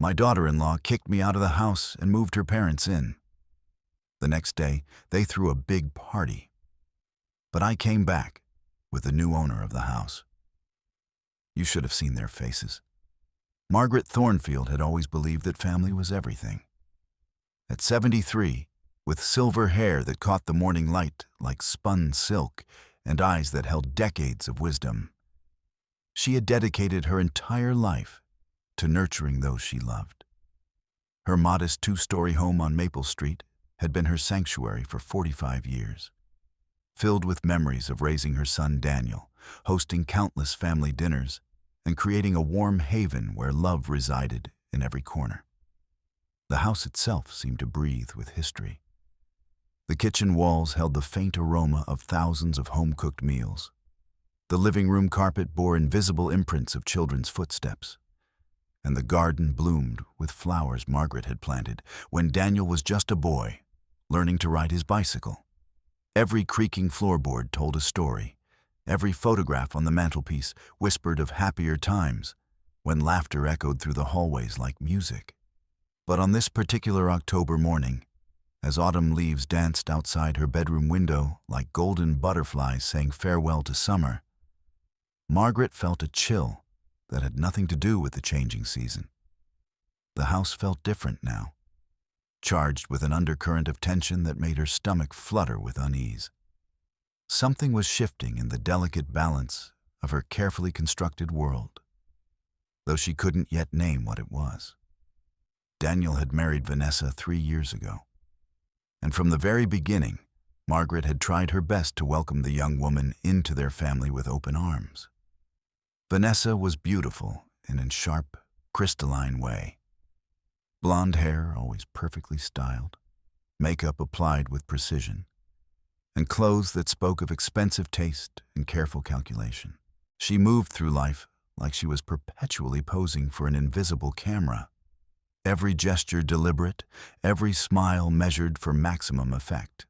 My daughter-in-law kicked me out of the house and moved her parents in. The next day, they threw a big party. But I came back with the new owner of the house. You should have seen their faces. Margaret Thornfield had always believed that family was everything. At 73, with silver hair that caught the morning light like spun silk and eyes that held decades of wisdom, she had dedicated her entire life to nurturing those she loved. Her modest two-story home on Maple Street had been her sanctuary for 45 years, filled with memories of raising her son Daniel, hosting countless family dinners, and creating a warm haven where love resided in every corner. The house itself seemed to breathe with history. The kitchen walls held the faint aroma of thousands of home-cooked meals. The living room carpet bore invisible imprints of children's footsteps, and the garden bloomed with flowers Margaret had planted when Daniel was just a boy, learning to ride his bicycle. Every creaking floorboard told a story. Every photograph on the mantelpiece whispered of happier times when laughter echoed through the hallways like music. But on this particular October morning, as autumn leaves danced outside her bedroom window like golden butterflies saying farewell to summer, Margaret felt a chill that had nothing to do with the changing season. The house felt different now, charged with an undercurrent of tension that made her stomach flutter with unease. Something was shifting in the delicate balance of her carefully constructed world, though she couldn't yet name what it was. Daniel had married Vanessa 3 years ago, and from the very beginning, Margaret had tried her best to welcome the young woman into their family with open arms. Vanessa was beautiful in a sharp, crystalline way. Blonde hair always perfectly styled, makeup applied with precision, and clothes that spoke of expensive taste and careful calculation. She moved through life like she was perpetually posing for an invisible camera, every gesture deliberate, every smile measured for maximum effect.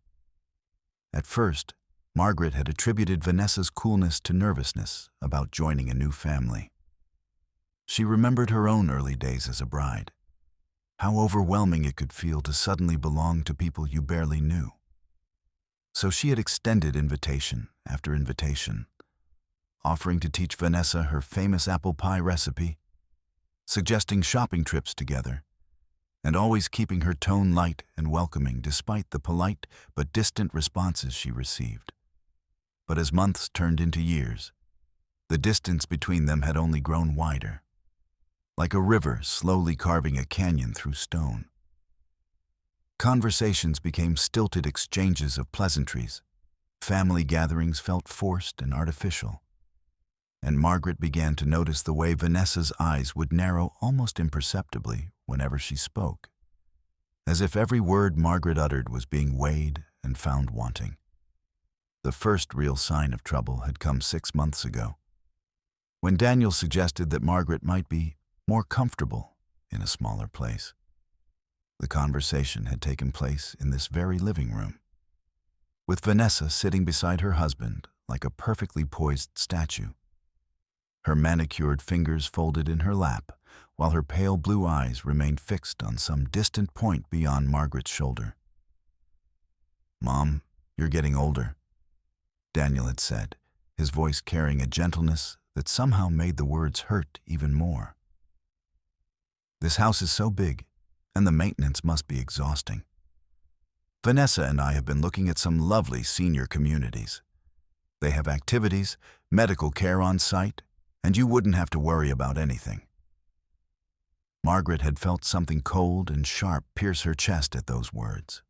At first, Margaret had attributed Vanessa's coolness to nervousness about joining a new family. She remembered her own early days as a bride, how overwhelming it could feel to suddenly belong to people you barely knew. So she had extended invitation after invitation, offering to teach Vanessa her famous apple pie recipe, suggesting shopping trips together, and always keeping her tone light and welcoming despite the polite but distant responses she received. But as months turned into years, the distance between them had only grown wider, like a river slowly carving a canyon through stone. Conversations became stilted exchanges of pleasantries. Family gatherings felt forced and artificial, and Margaret began to notice the way Vanessa's eyes would narrow almost imperceptibly whenever she spoke, as if every word Margaret uttered was being weighed and found wanting. The first real sign of trouble had come 6 months ago, when Daniel suggested that Margaret might be more comfortable in a smaller place. The conversation had taken place in this very living room, with Vanessa sitting beside her husband like a perfectly poised statue, her manicured fingers folded in her lap, while her pale blue eyes remained fixed on some distant point beyond Margaret's shoulder. "Mom, you're getting older," Daniel had said, his voice carrying a gentleness that somehow made the words hurt even more. "This house is so big, and the maintenance must be exhausting. Vanessa and I have been looking at some lovely senior communities. They have activities, medical care on site, and you wouldn't have to worry about anything." Margaret had felt something cold and sharp pierce her chest at those words.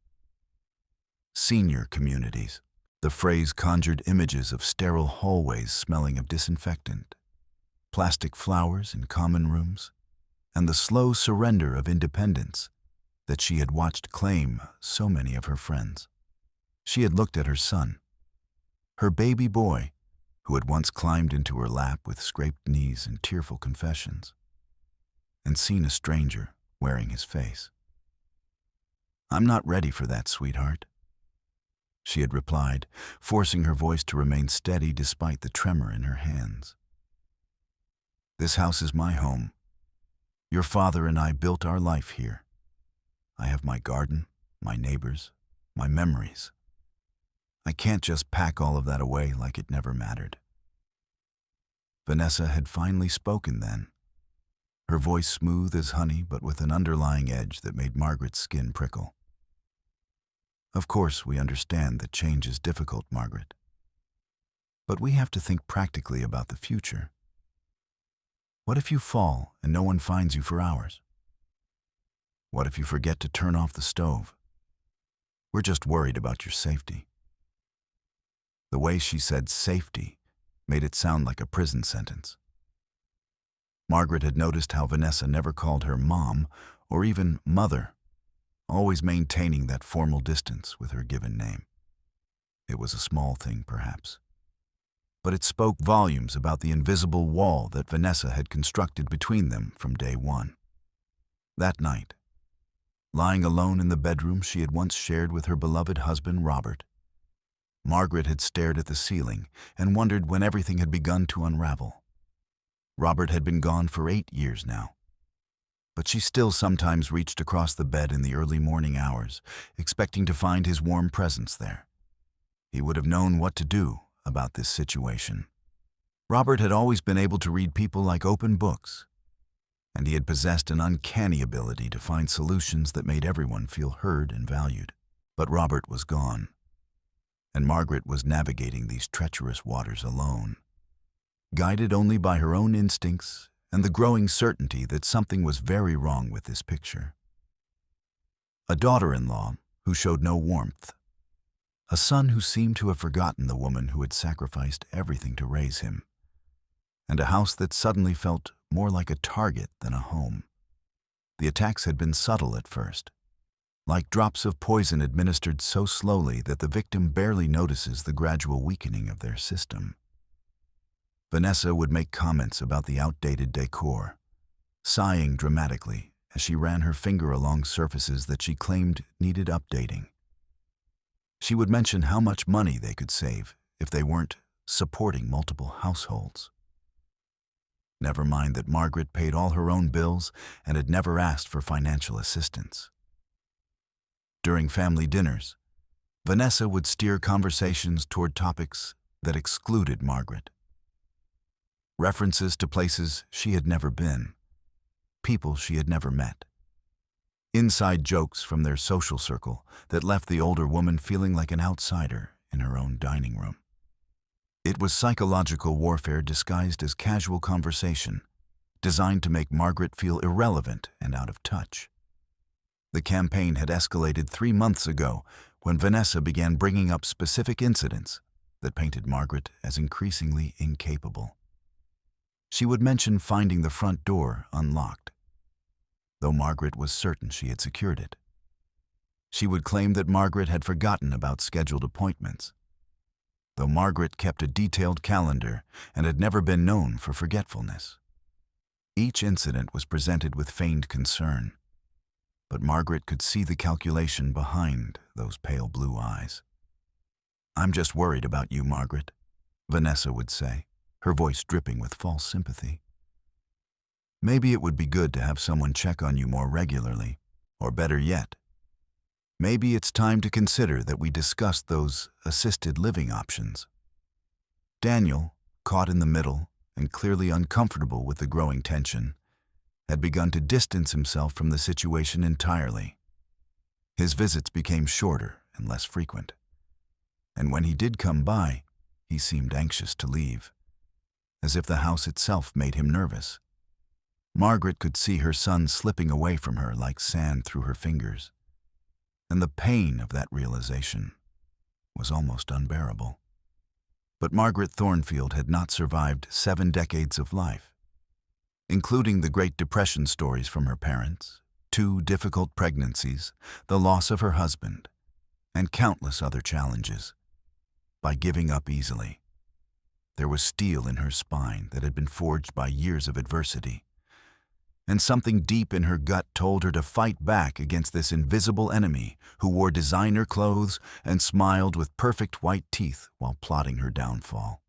Senior communities. The phrase conjured images of sterile hallways smelling of disinfectant, plastic flowers in common rooms, and the slow surrender of independence that she had watched claim so many of her friends. She had looked at her son, her baby boy, who had once climbed into her lap with scraped knees and tearful confessions, and seen a stranger wearing his face. "I'm not ready for that, sweetheart," she had replied, forcing her voice to remain steady despite the tremor in her hands. "This house is my home, Your father and I built our life here. I have my garden, my neighbors, my memories. I can't just pack all of that away like it never mattered." Vanessa had finally spoken then, her voice smooth as honey but with an underlying edge that made Margaret's skin prickle. "Of course, we understand that change is difficult, Margaret. But we have to think practically about the future. What if you fall and no one finds you for hours? What if you forget to turn off the stove? We're just worried about your safety." The way she said safety made it sound like a prison sentence. Margaret had noticed how Vanessa never called her mom or even mother, always maintaining that formal distance with her given name. It was a small thing, perhaps, but it spoke volumes about the invisible wall that Vanessa had constructed between them from day one. That night, lying alone in the bedroom she had once shared with her beloved husband, Robert, Margaret had stared at the ceiling and wondered when everything had begun to unravel. Robert had been gone for 8 years now, but she still sometimes reached across the bed in the early morning hours, expecting to find his warm presence there. He would have known what to do about this situation. Robert had always been able to read people like open books, and he had possessed an uncanny ability to find solutions that made everyone feel heard and valued. But Robert was gone, and Margaret was navigating these treacherous waters alone, guided only by her own instincts and the growing certainty that something was very wrong with this picture. A daughter-in-law who showed no warmth, a son who seemed to have forgotten the woman who had sacrificed everything to raise him, and a house that suddenly felt more like a target than a home. The attacks had been subtle at first, like drops of poison administered so slowly that the victim barely notices the gradual weakening of their system. Vanessa would make comments about the outdated decor, sighing dramatically as she ran her finger along surfaces that she claimed needed updating. She would mention how much money they could save if they weren't supporting multiple households. Never mind that Margaret paid all her own bills and had never asked for financial assistance. During family dinners, Vanessa would steer conversations toward topics that excluded Margaret. References to places she had never been, people she had never met. Inside jokes from their social circle that left the older woman feeling like an outsider in her own dining room. It was psychological warfare disguised as casual conversation, designed to make Margaret feel irrelevant and out of touch. The campaign had escalated 3 months ago when Vanessa began bringing up specific incidents that painted Margaret as increasingly incapable. She would mention finding the front door unlocked, though Margaret was certain she had secured it. She would claim that Margaret had forgotten about scheduled appointments, though Margaret kept a detailed calendar and had never been known for forgetfulness. Each incident was presented with feigned concern, but Margaret could see the calculation behind those pale blue eyes. "I'm just worried about you, Margaret," Vanessa would say, her voice dripping with false sympathy. "Maybe it would be good to have someone check on you more regularly, or better yet, maybe it's time to consider that we discuss those assisted living options." Daniel, caught in the middle and clearly uncomfortable with the growing tension, had begun to distance himself from the situation entirely. His visits became shorter and less frequent, and when he did come by, he seemed anxious to leave, as if the house itself made him nervous. Margaret could see her son slipping away from her like sand through her fingers, and the pain of that realization was almost unbearable. But Margaret Thornfield had not survived 7 decades of life, including the Great Depression stories from her parents, 2 difficult pregnancies, the loss of her husband, and countless other challenges, by giving up easily. There was steel in her spine that had been forged by years of adversity, and something deep in her gut told her to fight back against this invisible enemy who wore designer clothes and smiled with perfect white teeth while plotting her downfall.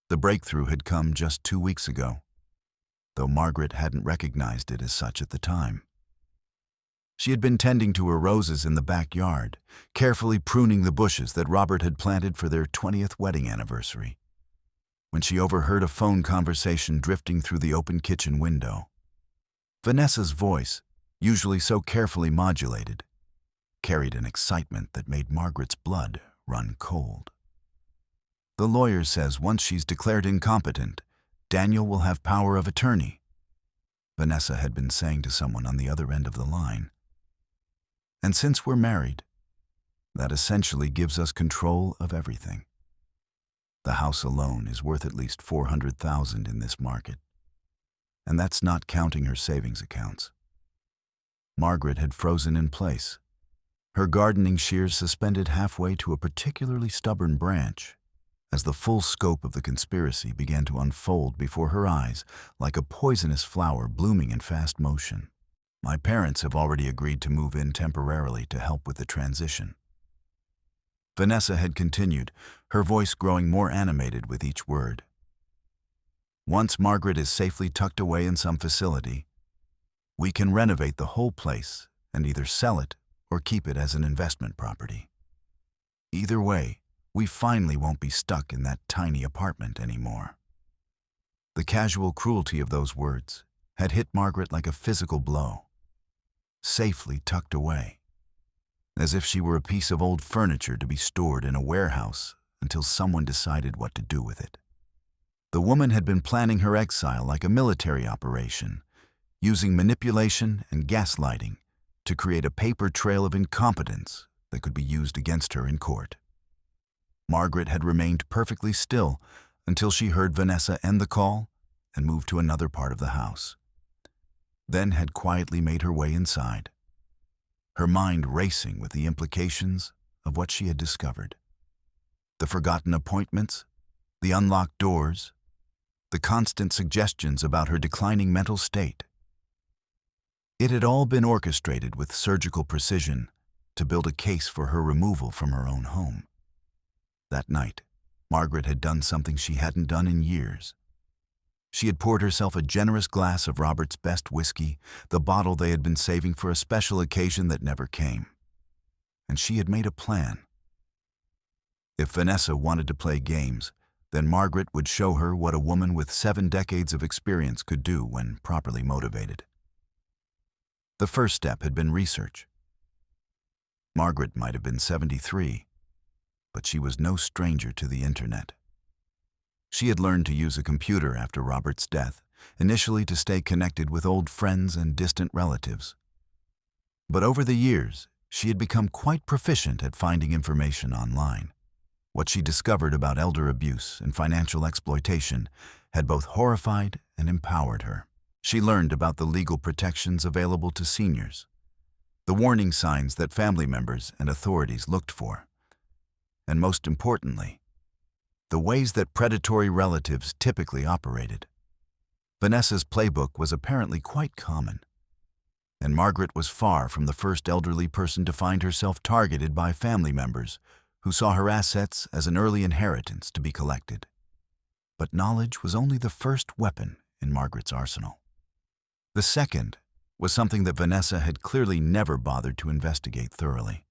The breakthrough had come just 2 weeks ago. though Margaret hadn't recognized it as such at the time. She had been tending to her roses in the backyard, carefully pruning the bushes that Robert had planted for their 20th wedding anniversary, when she overheard a phone conversation drifting through the open kitchen window. Vanessa's voice, usually so carefully modulated, carried an excitement that made Margaret's blood run cold. "The lawyer says once she's declared incompetent, Daniel will have power of attorney," Vanessa had been saying to someone on the other end of the line. "And since we're married, that essentially gives us control of everything. The house alone is worth at least $400,000 in this market, and that's not counting her savings accounts." Margaret had frozen in place, her gardening shears suspended halfway to a particularly stubborn branch, as the full scope of the conspiracy began to unfold before her eyes like a poisonous flower blooming in fast motion. "My parents have already agreed to move in temporarily to help with the transition," Vanessa had continued, her voice growing more animated with each word. "Once Margaret is safely tucked away in some facility, we can renovate the whole place and either sell it or keep it as an investment property. Either way, we finally won't be stuck in that tiny apartment anymore." The casual cruelty of those words had hit Margaret like a physical blow. Safely tucked away, as if she were a piece of old furniture to be stored in a warehouse until someone decided what to do with it. The woman had been planning her exile like a military operation, using manipulation and gaslighting to create a paper trail of incompetence that could be used against her in court. Margaret had remained perfectly still until she heard Vanessa end the call and move to another part of the house, then had quietly made her way inside, her mind racing with the implications of what she had discovered. The forgotten appointments, the unlocked doors, the constant suggestions about her declining mental state. It had all been orchestrated with surgical precision to build a case for her removal from her own home. That night, Margaret had done something she hadn't done in years. She had poured herself a generous glass of Robert's best whiskey, the bottle they had been saving for a special occasion that never came. And she had made a plan. If Vanessa wanted to play games, then Margaret would show her what a woman with 7 decades of experience could do when properly motivated. The first step had been research. Margaret might have been 73, but she was no stranger to the internet. She had learned to use a computer after Robert's death, initially to stay connected with old friends and distant relatives. But over the years, she had become quite proficient at finding information online. What she discovered about elder abuse and financial exploitation had both horrified and empowered her. She learned about the legal protections available to seniors, the warning signs that family members and authorities looked for, and most importantly, the ways that predatory relatives typically operated. Vanessa's playbook was apparently quite common, and Margaret was far from the first elderly person to find herself targeted by family members who saw her assets as an early inheritance to be collected. But knowledge was only the first weapon in Margaret's arsenal. The second was something that Vanessa had clearly never bothered to investigate thoroughly: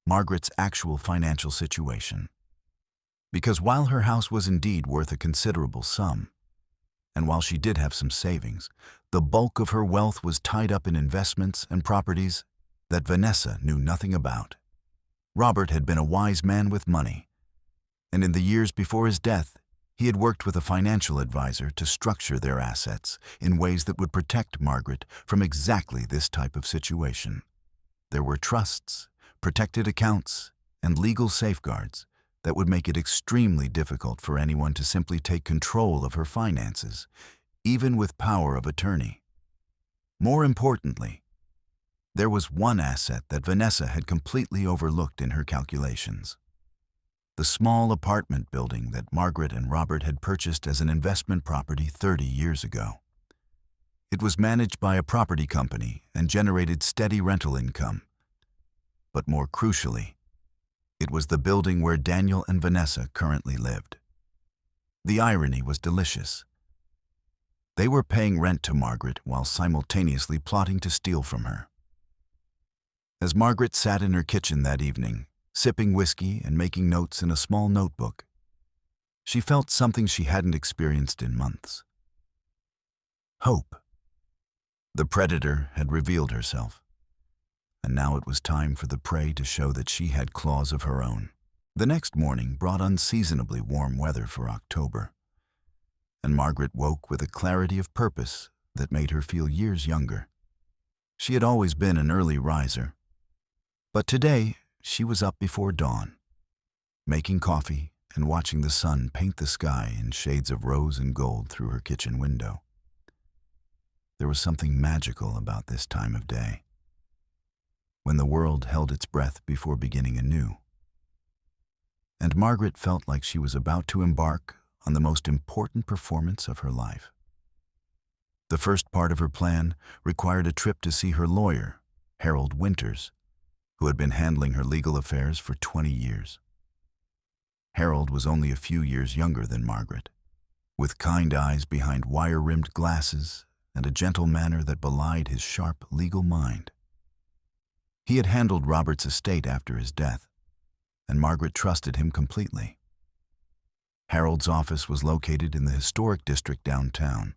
Margaret's actual financial situation. Because while her house was indeed worth a considerable sum, and while she did have some savings, the bulk of her wealth was tied up in investments and properties that Vanessa knew nothing about. Robert had been a wise man with money, and in the years before his death, he had worked with a financial advisor to structure their assets in ways that would protect Margaret from exactly this type of situation. There were trusts, protected accounts, and legal safeguards that would make it extremely difficult for anyone to simply take control of her finances, even with power of attorney. More importantly, there was one asset that Vanessa had completely overlooked in her calculations: the small apartment building that Margaret and Robert had purchased as an investment property 30 years ago. It was managed by a property company and generated steady rental income. But more crucially, it was the building where Daniel and Vanessa currently lived. The irony was delicious. They were paying rent to Margaret while simultaneously plotting to steal from her. As Margaret sat in her kitchen that evening, sipping whiskey and making notes in a small notebook, she felt something she hadn't experienced in months. Hope. The predator had revealed herself, and now it was time for the prey to show that she had claws of her own. The next morning brought unseasonably warm weather for October, and Margaret woke with a clarity of purpose that made her feel years younger. She had always been an early riser, but today she was up before dawn, making coffee and watching the sun paint the sky in shades of rose and gold through her kitchen window. There was something magical about this time of day, when the world held its breath before beginning anew. And Margaret felt like she was about to embark on the most important performance of her life. The first part of her plan required a trip to see her lawyer, Harold Winters, who had been handling her legal affairs for 20 years. Harold was only a few years younger than Margaret, with kind eyes behind wire-rimmed glasses and a gentle manner that belied his sharp legal mind. He had handled Robert's estate after his death, and Margaret trusted him completely. Harold's office was located in the historic district downtown,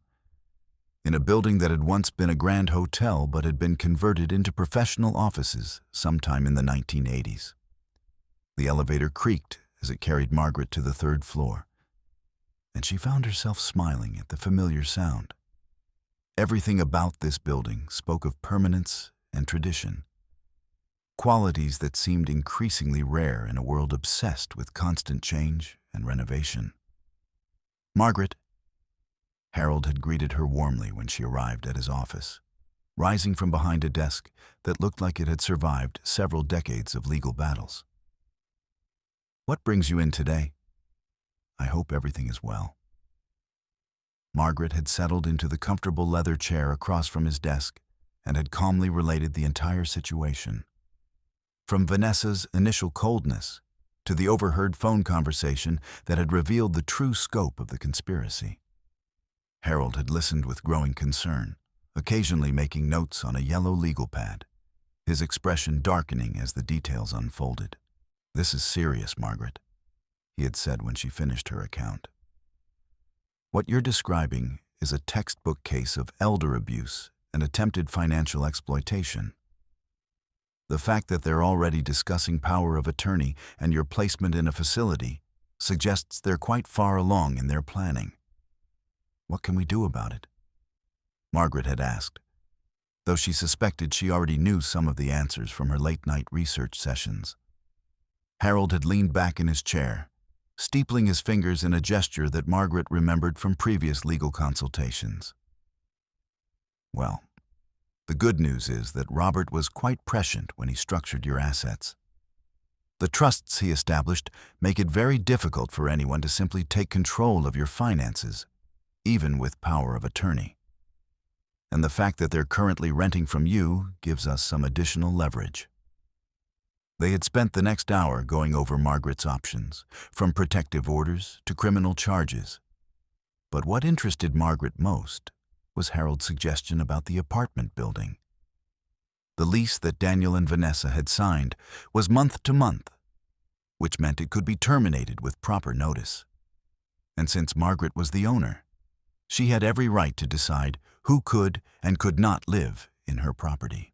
in a building that had once been a grand hotel but had been converted into professional offices sometime in the 1980s. The elevator creaked as it carried Margaret to the third floor, and she found herself smiling at the familiar sound. Everything about this building spoke of permanence and tradition, qualities that seemed increasingly rare in a world obsessed with constant change and renovation. "Margaret." Harold had greeted her warmly when she arrived at his office, rising from behind a desk that looked like it had survived several decades of legal battles. "What brings you in today? I hope everything is well." Margaret had settled into the comfortable leather chair across from his desk and had calmly related the entire situation. From Vanessa's initial coldness to the overheard phone conversation that had revealed the true scope of the conspiracy. Harold had listened with growing concern, occasionally making notes on a yellow legal pad, his expression darkening as the details unfolded. "This is serious, Margaret," he had said when she finished her account. "What you're describing is a textbook case of elder abuse and attempted financial exploitation. The fact that they're already discussing power of attorney and your placement in a facility suggests they're quite far along in their planning. What can we do about it?" Margaret had asked, though she suspected she already knew some of the answers from her late-night research sessions. Harold had leaned back in his chair, steepling his fingers in a gesture that Margaret remembered from previous legal consultations. "Well, the good news is that Robert was quite prescient when he structured your assets. The trusts he established make it very difficult for anyone to simply take control of your finances, even with power of attorney. And the fact that they're currently renting from you gives us some additional leverage." They had spent the next hour going over Margaret's options, from protective orders to criminal charges. But what interested Margaret most was Harold's suggestion about the apartment building. The lease that Daniel and Vanessa had signed was month to month, which meant it could be terminated with proper notice. And since Margaret was the owner, she had every right to decide who could and could not live in her property.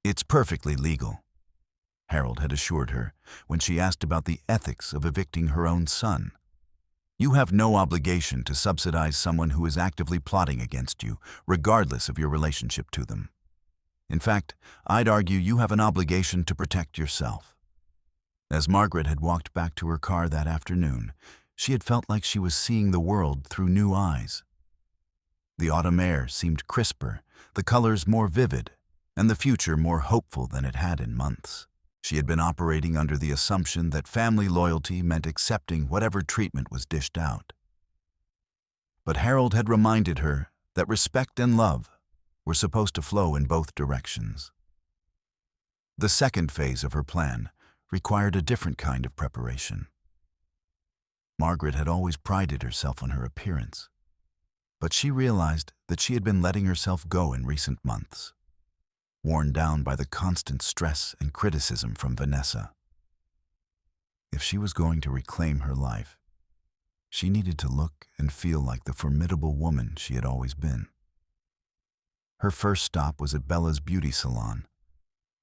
"It's perfectly legal," Harold had assured her when she asked about the ethics of evicting her own son. "You have no obligation to subsidize someone who is actively plotting against you, regardless of your relationship to them. In fact, I'd argue you have an obligation to protect yourself." As Margaret had walked back to her car that afternoon, she had felt like she was seeing the world through new eyes. The autumn air seemed crisper, the colors more vivid, and the future more hopeful than it had in months. She had been operating under the assumption that family loyalty meant accepting whatever treatment was dished out. But Harold had reminded her that respect and love were supposed to flow in both directions. The second phase of her plan required a different kind of preparation. Margaret had always prided herself on her appearance, But she realized that she had been letting herself go in recent months, worn down by the constant stress and criticism from Vanessa. If she was going to reclaim her life, she needed to look and feel like the formidable woman she had always been. Her first stop was at Bella's beauty salon,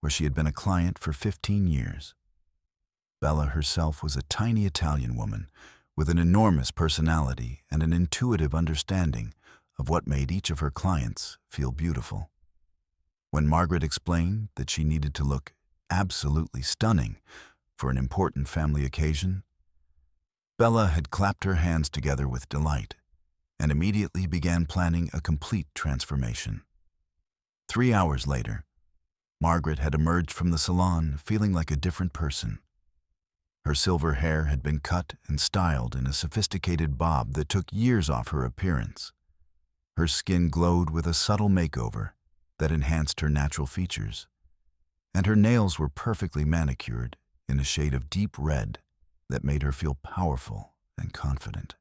where she had been a client for 15 years. Bella herself was a tiny Italian woman with an enormous personality and an intuitive understanding of what made each of her clients feel beautiful. When Margaret explained that she needed to look absolutely stunning for an important family occasion, Bella had clapped her hands together with delight and immediately began planning a complete transformation. 3 hours later, Margaret had emerged from the salon feeling like a different person. Her silver hair had been cut and styled in a sophisticated bob that took years off her appearance. Her skin glowed with a subtle makeover that enhanced her natural features, and her nails were perfectly manicured in a shade of deep red that made her feel powerful and confident.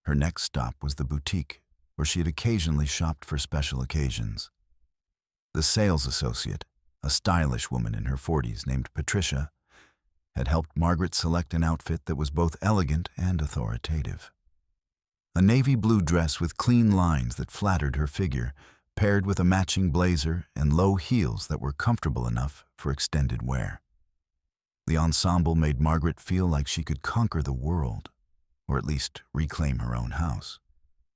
Her next stop was the boutique, where she had occasionally shopped for special occasions. The sales associate, a stylish woman in her 40s named Patricia, had helped Margaret select an outfit that was both elegant and authoritative. A navy blue dress with clean lines that flattered her figure, paired with a matching blazer and low heels that were comfortable enough for extended wear. The ensemble made Margaret feel like she could conquer the world, or at least reclaim her own house.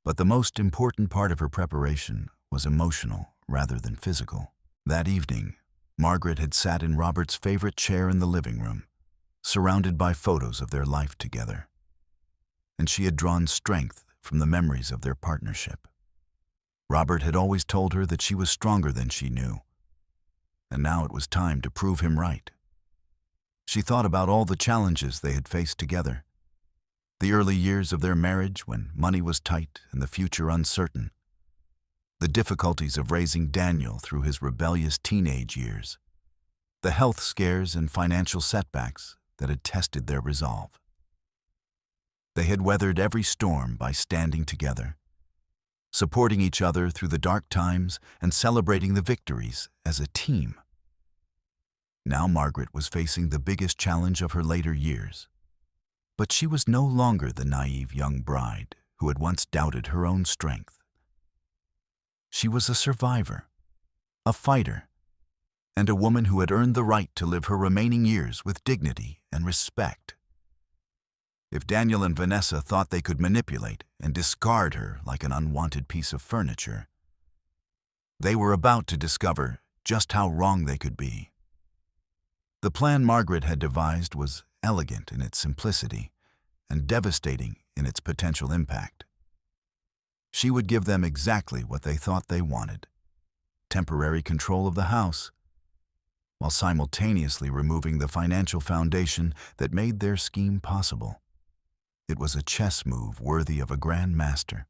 But the most important part of her preparation was emotional rather than physical. That evening, Margaret had sat in Robert's favorite chair in the living room, surrounded by photos of their life together. And she had drawn strength from the memories of their partnership. Robert had always told her that she was stronger than she knew, and now it was time to prove him right. She thought about all the challenges they had faced together. The early years of their marriage when money was tight and the future uncertain. The difficulties of raising Daniel through his rebellious teenage years. The health scares and financial setbacks that had tested their resolve. They had weathered every storm by standing together, supporting each other through the dark times and celebrating the victories as a team. Now Margaret was facing the biggest challenge of her later years. But she was no longer the naive young bride who had once doubted her own strength. She was a survivor, a fighter, and a woman who had earned the right to live her remaining years with dignity and respect. If Daniel and Vanessa thought they could manipulate and discard her like an unwanted piece of furniture, they were about to discover just how wrong they could be. The plan Margaret had devised was elegant in its simplicity and devastating in its potential impact. She would give them exactly what they thought they wanted: temporary control of the house, while simultaneously removing the financial foundation that made their scheme possible. It was a chess move worthy of a grand master,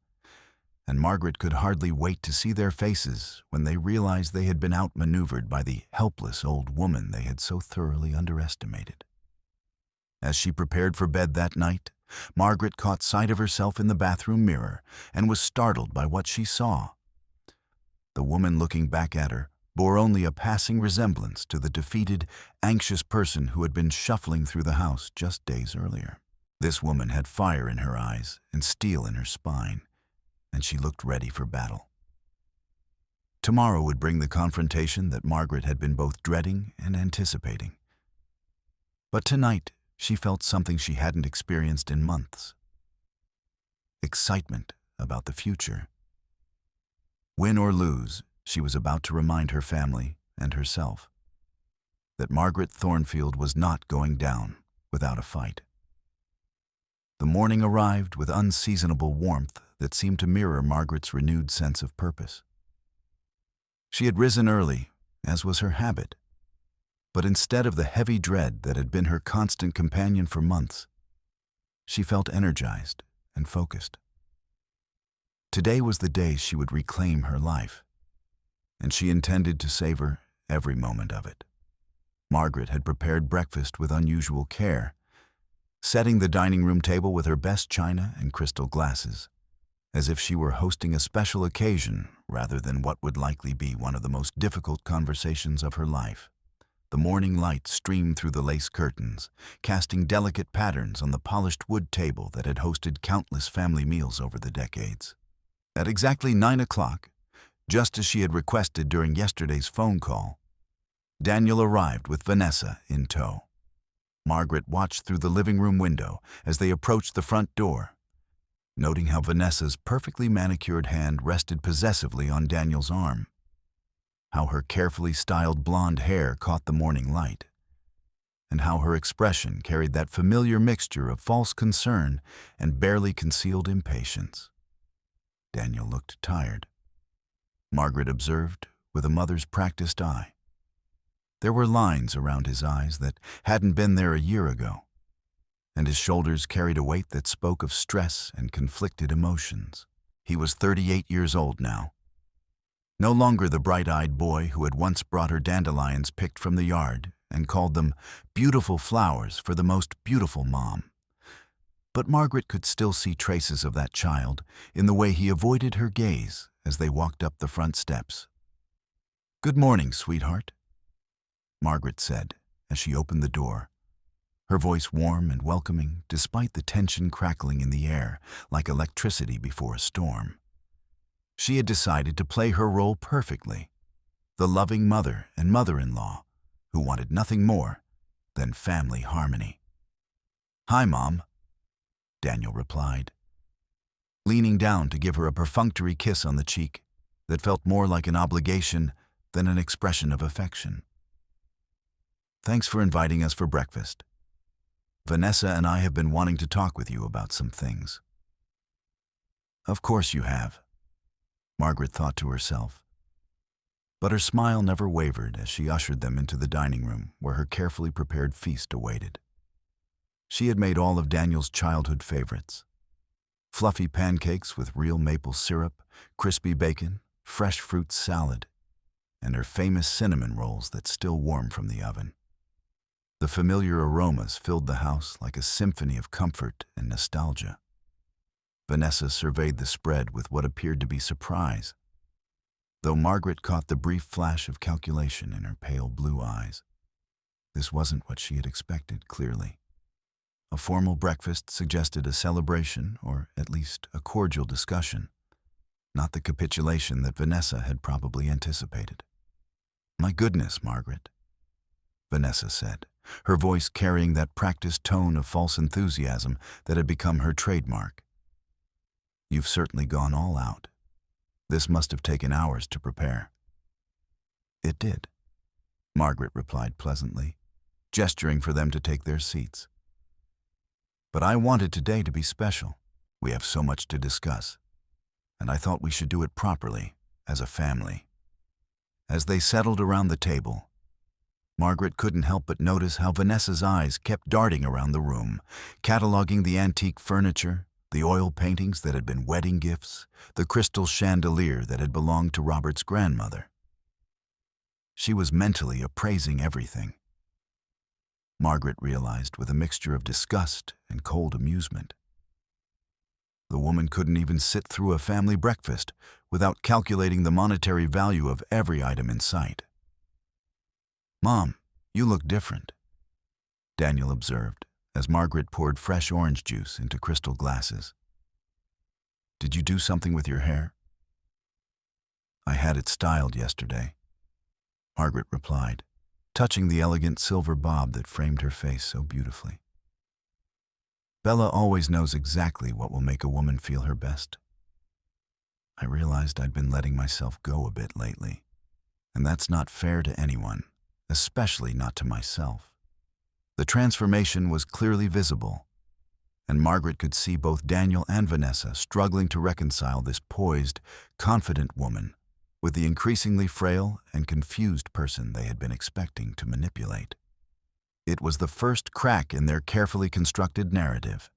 and Margaret could hardly wait to see their faces when they realized they had been outmaneuvered by the helpless old woman they had so thoroughly underestimated. As she prepared for bed that night, Margaret caught sight of herself in the bathroom mirror and was startled by what she saw. The woman looking back at her bore only a passing resemblance to the defeated, anxious person who had been shuffling through the house just days earlier. This woman had fire in her eyes and steel in her spine, and she looked ready for battle. Tomorrow would bring the confrontation that Margaret had been both dreading and anticipating. But tonight, she felt something she hadn't experienced in months: excitement about the future. Win or lose, she was about to remind her family and herself that Margaret Thornfield was not going down without a fight. The morning arrived with unseasonable warmth that seemed to mirror Margaret's renewed sense of purpose. She had risen early, as was her habit, but instead of the heavy dread that had been her constant companion for months, she felt energized and focused. Today was the day she would reclaim her life, and she intended to savor every moment of it. Margaret had prepared breakfast with unusual care, setting the dining room table with her best china and crystal glasses. as if she were hosting a special occasion rather than what would likely be one of the most difficult conversations of her life. The morning light streamed through the lace curtains, casting delicate patterns on the polished wood table that had hosted countless family meals over the decades. At exactly 9 o'clock, just as she had requested during yesterday's phone call, Daniel arrived with Vanessa in tow. Margaret watched through the living room window as they approached the front door, noting how Vanessa's perfectly manicured hand rested possessively on Daniel's arm, how her carefully styled blonde hair caught the morning light, and how her expression carried that familiar mixture of false concern and barely concealed impatience. Daniel looked tired, Margaret observed with a mother's practiced eye. There were lines around his eyes that hadn't been there a year ago, and his shoulders carried a weight that spoke of stress and conflicted emotions. He was 38 years old now, no longer the bright-eyed boy who had once brought her dandelions picked from the yard and called them beautiful flowers for the most beautiful mom. But Margaret could still see traces of that child in the way he avoided her gaze as they walked up the front steps. "Good morning, sweetheart," Margaret said as she opened the door, her voice warm and welcoming despite the tension crackling in the air like electricity before a storm. She had decided to play her role perfectly, the loving mother and mother-in-law who wanted nothing more than family harmony. "Hi, Mom," Daniel replied, leaning down to give her a perfunctory kiss on the cheek that felt more like an obligation than an expression of affection. "Thanks for inviting us for breakfast. Vanessa and I have been wanting to talk with you about some things." "Of course you have," Margaret thought to herself. But her smile never wavered as she ushered them into the dining room where her carefully prepared feast awaited. She had made all of Daniel's childhood favorites: fluffy pancakes with real maple syrup, crispy bacon, fresh fruit salad, and her famous cinnamon rolls that still warm from the oven. The familiar aromas filled the house like a symphony of comfort and nostalgia. Vanessa surveyed the spread with what appeared to be surprise, though Margaret caught the brief flash of calculation in her pale blue eyes. This wasn't what she had expected, clearly. A formal breakfast suggested a celebration, or at least a cordial discussion, not the capitulation that Vanessa had probably anticipated. "My goodness, Margaret," Vanessa said, her voice carrying that practiced tone of false enthusiasm that had become her trademark. "You've certainly gone all out. This must have taken hours to prepare." "It did," Margaret replied pleasantly, gesturing for them to take their seats. "But I wanted today to be special. We have so much to discuss, and I thought we should do it properly, as a family." As they settled around the table, Margaret couldn't help but notice how Vanessa's eyes kept darting around the room, cataloging the antique furniture, the oil paintings that had been wedding gifts, the crystal chandelier that had belonged to Robert's grandmother. She was mentally appraising everything. Margaret realized with a mixture of disgust and cold amusement. The woman couldn't even sit through a family breakfast without calculating the monetary value of every item in sight. "Mom, you look different," Daniel observed as Margaret poured fresh orange juice into crystal glasses. "Did you do something with your hair?" "I had it styled yesterday," Margaret replied, touching the elegant silver bob that framed her face so beautifully. "Bella always knows exactly what will make a woman feel her best. I realized I'd been letting myself go a bit lately, and that's not fair to anyone, especially not to myself." The transformation was clearly visible, and Margaret could see both Daniel and Vanessa struggling to reconcile this poised, confident woman with the increasingly frail and confused person they had been expecting to manipulate. It was the first crack in their carefully constructed narrative,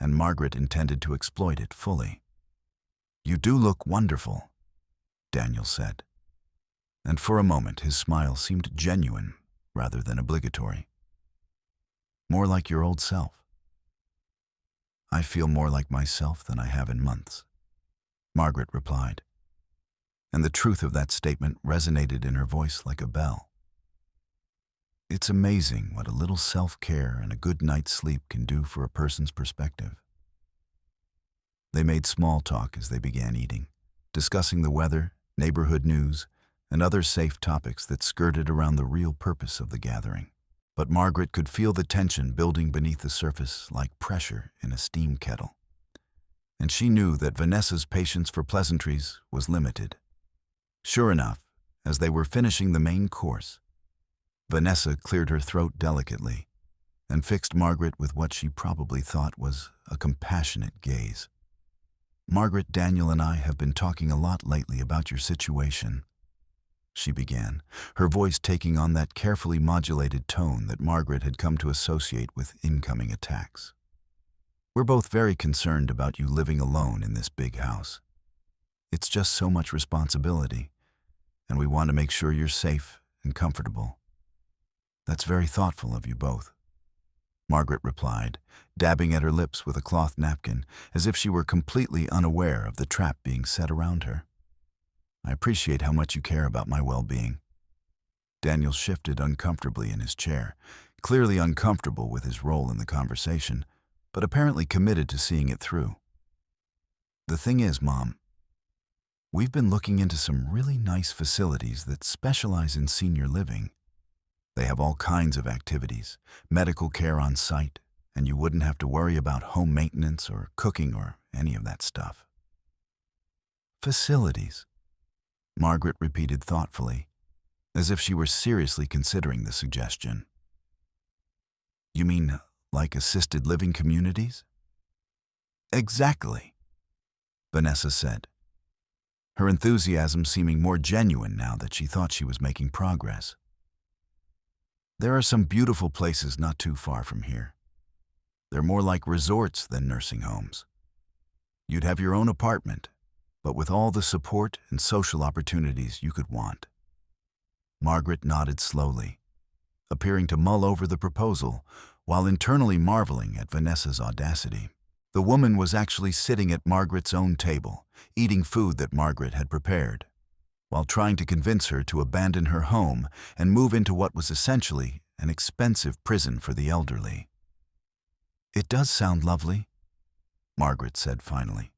and Margaret intended to exploit it fully. "You do look wonderful," Daniel said, and for a moment his smile seemed genuine rather than obligatory. "More like your old self." "I feel more like myself than I have in months," Margaret replied, and the truth of that statement resonated in her voice like a bell. It's amazing what a little self-care and a good night's sleep can do for a person's perspective. They made small talk as they began eating, discussing the weather, neighborhood news, and other safe topics that skirted around the real purpose of the gathering. But Margaret could feel the tension building beneath the surface like pressure in a steam kettle. And she knew that Vanessa's patience for pleasantries was limited. Sure enough, as they were finishing the main course, Vanessa cleared her throat delicately and fixed Margaret with what she probably thought was a compassionate gaze. "Margaret, Daniel and I have been talking a lot lately about your situation," she began, her voice taking on that carefully modulated tone that Margaret had come to associate with incoming attacks. "We're both very concerned about you living alone in this big house. It's just so much responsibility, and we want to make sure you're safe and comfortable." "That's very thoughtful of you both," Margaret replied, dabbing at her lips with a cloth napkin, as if she were completely unaware of the trap being set around her. "I appreciate how much you care about my well-being." Daniel shifted uncomfortably in his chair, clearly uncomfortable with his role in the conversation, but apparently committed to seeing it through. "The thing is, Mom, we've been looking into some really nice facilities that specialize in senior living. They have all kinds of activities, medical care on site, and you wouldn't have to worry about home maintenance or cooking or any of that stuff." "Facilities," Margaret repeated thoughtfully, as if she were seriously considering the suggestion. "You mean like assisted living communities?" "Exactly," Vanessa said, her enthusiasm seeming more genuine now that she thought she was making progress. "There are some beautiful places not too far from here. They're more like resorts than nursing homes. You'd have your own apartment, but with all the support and social opportunities you could want." Margaret nodded slowly, appearing to mull over the proposal while internally marveling at Vanessa's audacity. The woman was actually sitting at Margaret's own table, eating food that Margaret had prepared, while trying to convince her to abandon her home and move into what was essentially an expensive prison for the elderly. "It does sound lovely," Margaret said finally.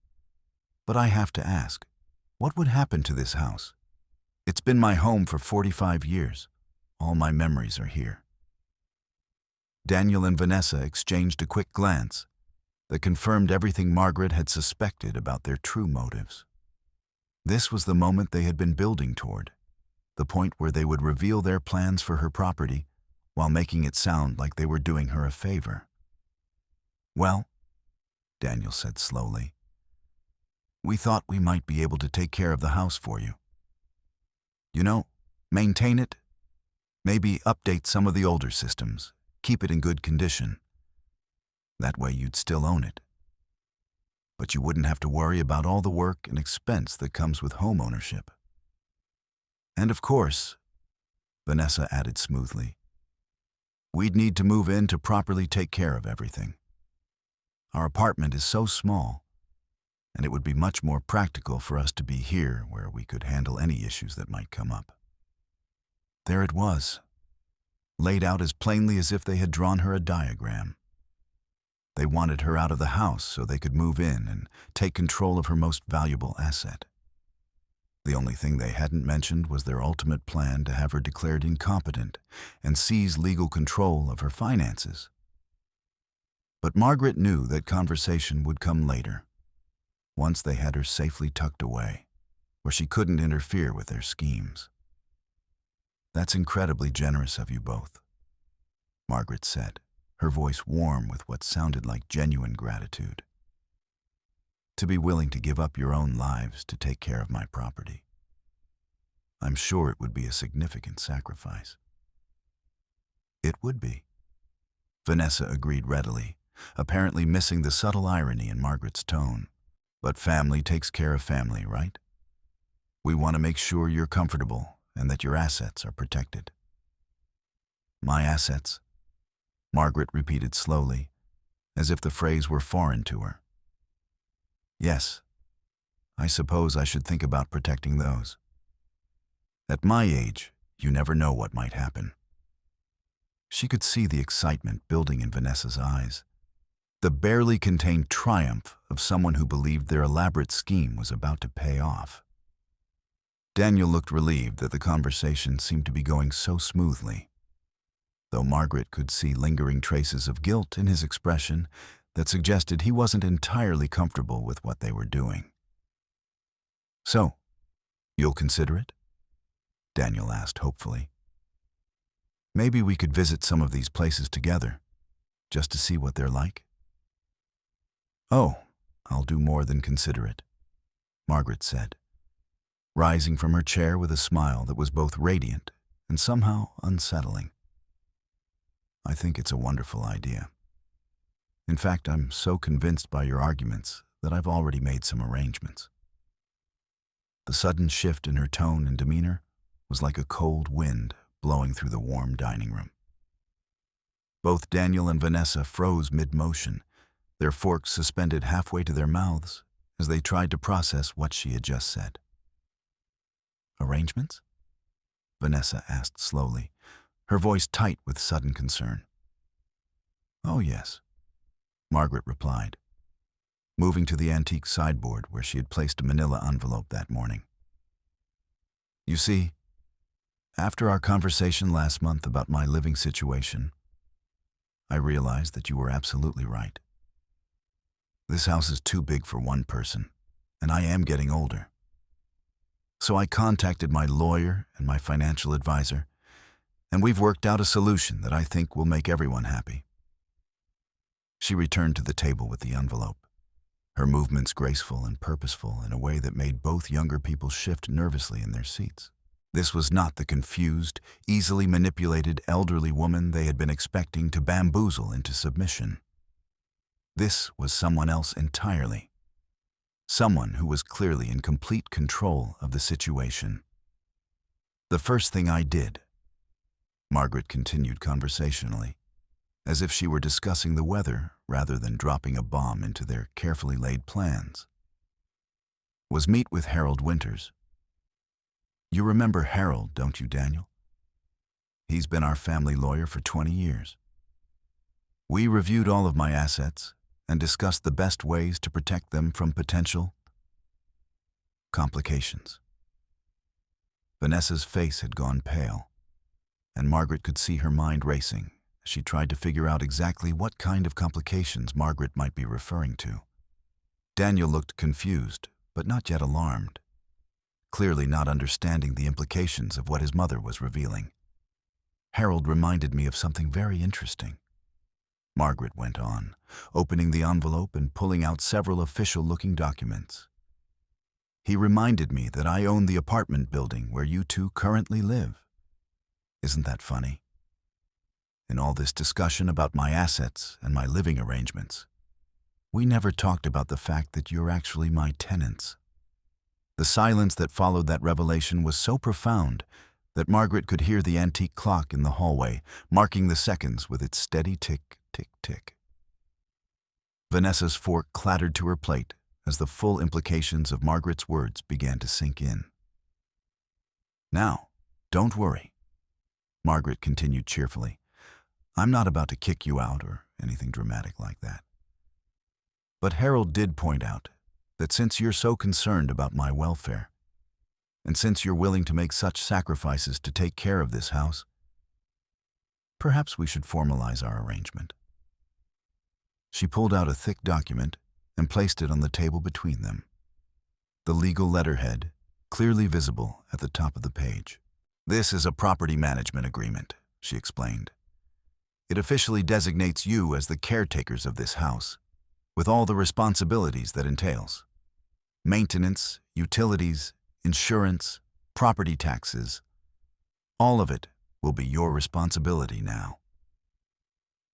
"But I have to ask, what would happen to this house? It's been my home for 45 years. All my memories are here." Daniel and Vanessa exchanged a quick glance that confirmed everything Margaret had suspected about their true motives. This was the moment they had been building toward, the point where they would reveal their plans for her property while making it sound like they were doing her a favor. "Well," Daniel said slowly, "we thought we might be able to take care of the house for you. You know, maintain it, maybe update some of the older systems, keep it in good condition. That way you'd still own it. But you wouldn't have to worry about all the work and expense that comes with home ownership. And of course," Vanessa added smoothly, "we'd need to move in to properly take care of everything. Our apartment is so small, and it would be much more practical for us to be here where we could handle any issues that might come up." There it was, laid out as plainly as if they had drawn her a diagram. They wanted her out of the house so they could move in and take control of her most valuable asset. The only thing they hadn't mentioned was their ultimate plan to have her declared incompetent and seize legal control of her finances. But Margaret knew that conversation would come later, once they had her safely tucked away, where she couldn't interfere with their schemes. "That's incredibly generous of you both," Margaret said, her voice warm with what sounded like genuine gratitude. "To be willing to give up your own lives to take care of my property. I'm sure it would be a significant sacrifice." "It would be," Vanessa agreed readily, apparently missing the subtle irony in Margaret's tone. "But family takes care of family, right? We want to make sure you're comfortable and that your assets are protected." "My assets," Margaret repeated slowly, as if the phrase were foreign to her. "Yes, I suppose I should think about protecting those. At my age, you never know what might happen. She could see the excitement building in Vanessa's eyes, the barely contained triumph of someone who believed their elaborate scheme was about to pay off. Daniel looked relieved that the conversation seemed to be going so smoothly, though Margaret could see lingering traces of guilt in his expression that suggested he wasn't entirely comfortable with what they were doing. "So, you'll consider it?" Daniel asked hopefully. "Maybe we could visit some of these places together, just to see what they're like." "Oh, I'll do more than consider it," Margaret said, rising from her chair with a smile that was both radiant and somehow unsettling. "I think it's a wonderful idea. In fact, I'm so convinced by your arguments that I've already made some arrangements." The sudden shift in her tone and demeanor was like a cold wind blowing through the warm dining room. Both Daniel and Vanessa froze mid-motion, their forks suspended halfway to their mouths as they tried to process what she had just said. "Arrangements?" Vanessa asked slowly, her voice tight with sudden concern. "Oh, yes," Margaret replied, moving to the antique sideboard where she had placed a manila envelope that morning. "You see, after our conversation last month about my living situation, I realized that you were absolutely right. This house is too big for one person, and I am getting older. So I contacted my lawyer and my financial advisor, and we've worked out a solution that I think will make everyone happy." She returned to the table with the envelope, her movements graceful and purposeful in a way that made both younger people shift nervously in their seats. This was not the confused, easily manipulated elderly woman they had been expecting to bamboozle into submission. This was someone else entirely. Someone who was clearly in complete control of the situation. "The first thing I did," Margaret continued conversationally, as if she were discussing the weather rather than dropping a bomb into their carefully laid plans, "was meet with Harold Winters. You remember Harold, don't you, Daniel? He's been our family lawyer for 20 years. We reviewed all of my assets and discussed the best ways to protect them from potential complications." Vanessa's face had gone pale, and Margaret could see her mind racing as she tried to figure out exactly what kind of complications Margaret might be referring to. Daniel looked confused, but not yet alarmed, clearly not understanding the implications of what his mother was revealing. "Harold reminded me of something very interesting," Margaret went on, opening the envelope and pulling out several official-looking documents. "He reminded me that I own the apartment building where you two currently live. Isn't that funny? In all this discussion about my assets and my living arrangements, we never talked about the fact that you're actually my tenants." The silence that followed that revelation was so profound that Margaret could hear the antique clock in the hallway, marking the seconds with its steady tick, tick, tick. Vanessa's fork clattered to her plate as the full implications of Margaret's words began to sink in. "Now, don't worry," Margaret continued cheerfully. "I'm not about to kick you out or anything dramatic like that. But Harold did point out that since you're so concerned about my welfare, and since you're willing to make such sacrifices to take care of this house, perhaps we should formalize our arrangement." She pulled out a thick document and placed it on the table between them, the legal letterhead clearly visible at the top of the page. "This is a property management agreement," she explained. "It officially designates you as the caretakers of this house, with all the responsibilities that entails. Maintenance, utilities, insurance, property taxes, all of it will be your responsibility now."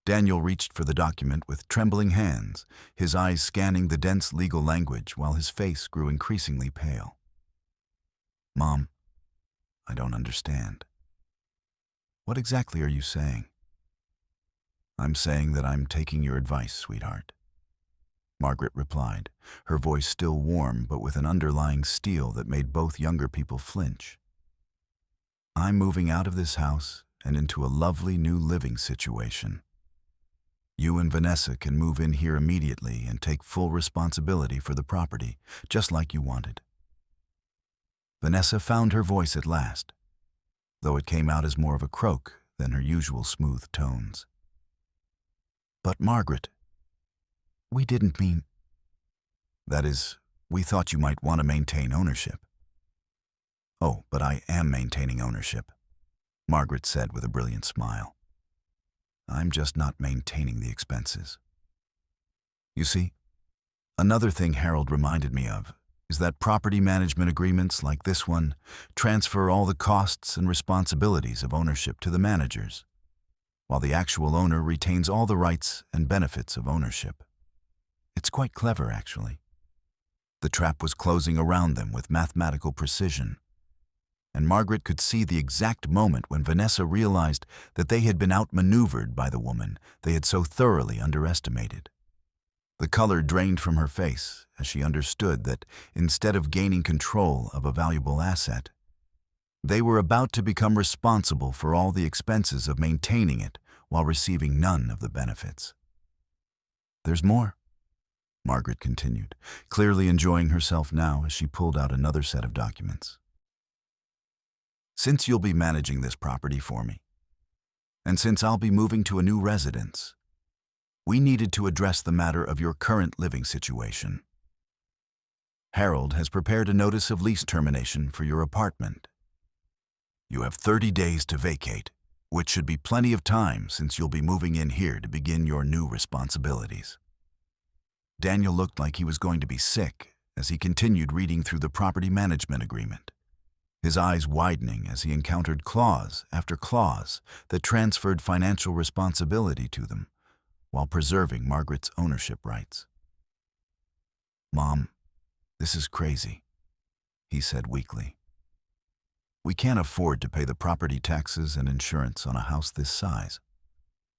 Daniel reached for the document with trembling hands, his eyes scanning the dense legal language while his face grew increasingly pale. "Mom, I don't understand. What exactly are you saying?" "I'm saying that I'm taking your advice, sweetheart," Margaret replied, her voice still warm but with an underlying steel that made both younger people flinch. I'm moving out of this house and into a lovely new living situation. You and Vanessa can move in here immediately and take full responsibility for the property, just like you wanted. Vanessa found her voice at last, though it came out as more of a croak than her usual smooth tones. But Margaret, we didn't mean... That is, we thought you might want to maintain ownership. Oh, but I am maintaining ownership, Margaret said with a brilliant smile. I'm just not maintaining the expenses. You see, another thing Harold reminded me of is that property management agreements like this one transfer all the costs and responsibilities of ownership to the managers, while the actual owner retains all the rights and benefits of ownership. It's quite clever, actually. The trap was closing around them with mathematical precision, and Margaret could see the exact moment when Vanessa realized that they had been outmaneuvered by the woman they had so thoroughly underestimated. The color drained from her face as she understood that instead of gaining control of a valuable asset, they were about to become responsible for all the expenses of maintaining it while receiving none of the benefits. There's more, Margaret continued, clearly enjoying herself now as she pulled out another set of documents. Since you'll be managing this property for me, and since I'll be moving to a new residence, we needed to address the matter of your current living situation. Harold has prepared a notice of lease termination for your apartment. You have 30 days to vacate, which should be plenty of time since you'll be moving in here to begin your new responsibilities. Daniel looked like he was going to be sick as he continued reading through the property management agreement, his eyes widening as he encountered clause after clause that transferred financial responsibility to them while preserving Margaret's ownership rights. Mom, this is crazy, he said weakly. We can't afford to pay the property taxes and insurance on a house this size.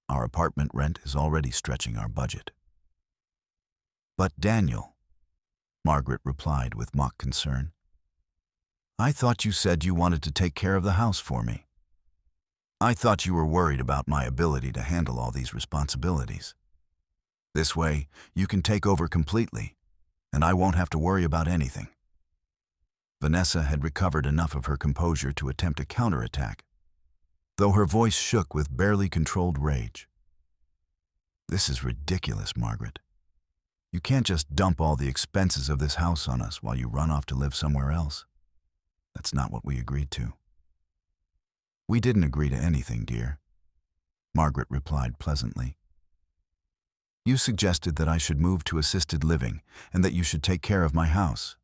Our apartment rent is already stretching our budget. But Daniel, Margaret replied with mock concern, I thought you said you wanted to take care of the house for me. I thought you were worried about my ability to handle all these responsibilities. This way, you can take over completely, and I won't have to worry about anything. Vanessa had recovered enough of her composure to attempt a counterattack, though her voice shook with barely controlled rage. This is ridiculous, Margaret. You can't just dump all the expenses of this house on us while you run off to live somewhere else. That's not what we agreed to. We didn't agree to anything, dear, Margaret replied pleasantly. You suggested that I should move to assisted living and that you should take care of my house.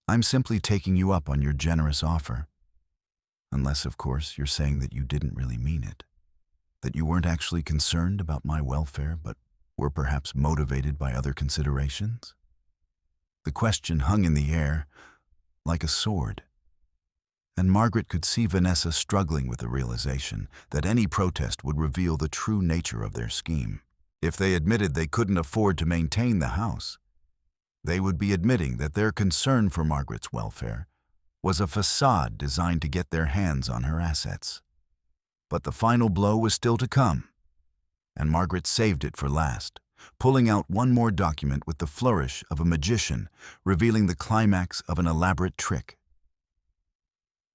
I'm simply taking you up on your generous offer. Unless, of course, you're saying that you didn't really mean it, that you weren't actually concerned about my welfare, but were perhaps motivated by other considerations? The question hung in the air like a sword, and Margaret could see Vanessa struggling with the realization that any protest would reveal the true nature of their scheme. If they admitted they couldn't afford to maintain the house, they would be admitting that their concern for Margaret's welfare was a facade designed to get their hands on her assets. But the final blow was still to come, and Margaret saved it for last, pulling out one more document with the flourish of a magician, revealing the climax of an elaborate trick.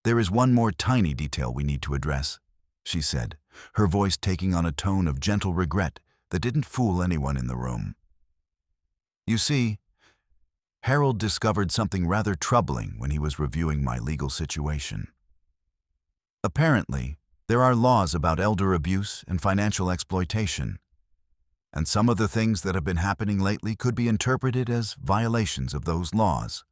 There is one more tiny detail we need to address, she said, her voice taking on a tone of gentle regret that didn't fool anyone in the room. You see, Harold discovered something rather troubling when he was reviewing my legal situation. Apparently, there are laws about elder abuse and financial exploitation, and some of the things that have been happening lately could be interpreted as violations of those laws.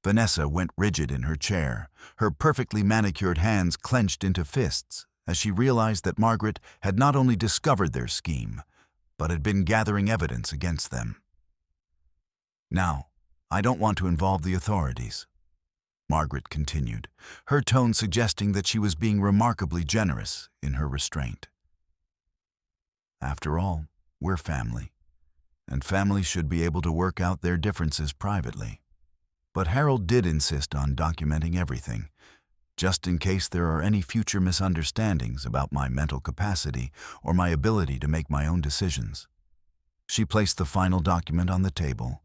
Vanessa went rigid in her chair, her perfectly manicured hands clenched into fists as she realized that Margaret had not only discovered their scheme, but had been gathering evidence against them. Now, I don't want to involve the authorities, Margaret continued, her tone suggesting that she was being remarkably generous in her restraint. After all, we're family, and families should be able to work out their differences privately. But Harold did insist on documenting everything, just in case there are any future misunderstandings about my mental capacity or my ability to make my own decisions. She placed the final document on the table,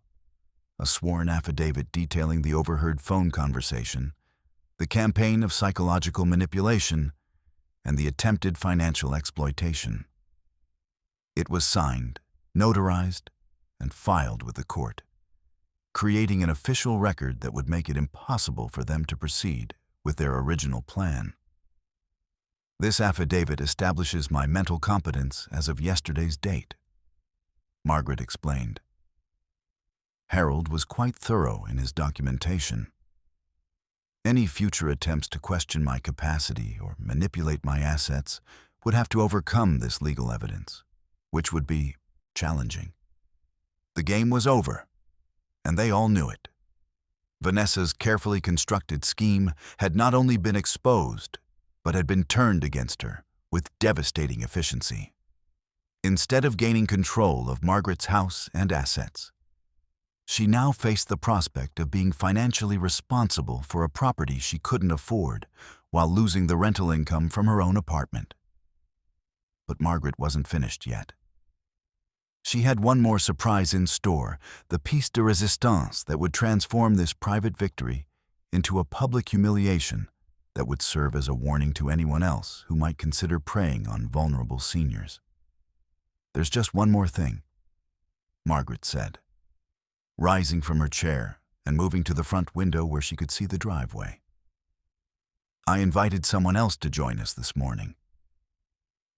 a sworn affidavit detailing the overheard phone conversation, the campaign of psychological manipulation, and the attempted financial exploitation. It was signed, notarized, and filed with the court, creating an official record that would make it impossible for them to proceed with their original plan. This affidavit establishes my mental competence as of yesterday's date, Margaret explained. Harold was quite thorough in his documentation. Any future attempts to question my capacity or manipulate my assets would have to overcome this legal evidence, which would be challenging. The game was over, and they all knew it. Vanessa's carefully constructed scheme had not only been exposed, but had been turned against her with devastating efficiency. Instead of gaining control of Margaret's house and assets, she now faced the prospect of being financially responsible for a property she couldn't afford while losing the rental income from her own apartment. But Margaret wasn't finished yet. She had one more surprise in store, the piece de resistance that would transform this private victory into a public humiliation that would serve as a warning to anyone else who might consider preying on vulnerable seniors. "There's just one more thing," Margaret said, rising from her chair and moving to the front window where she could see the driveway. "I invited someone else to join us this morning.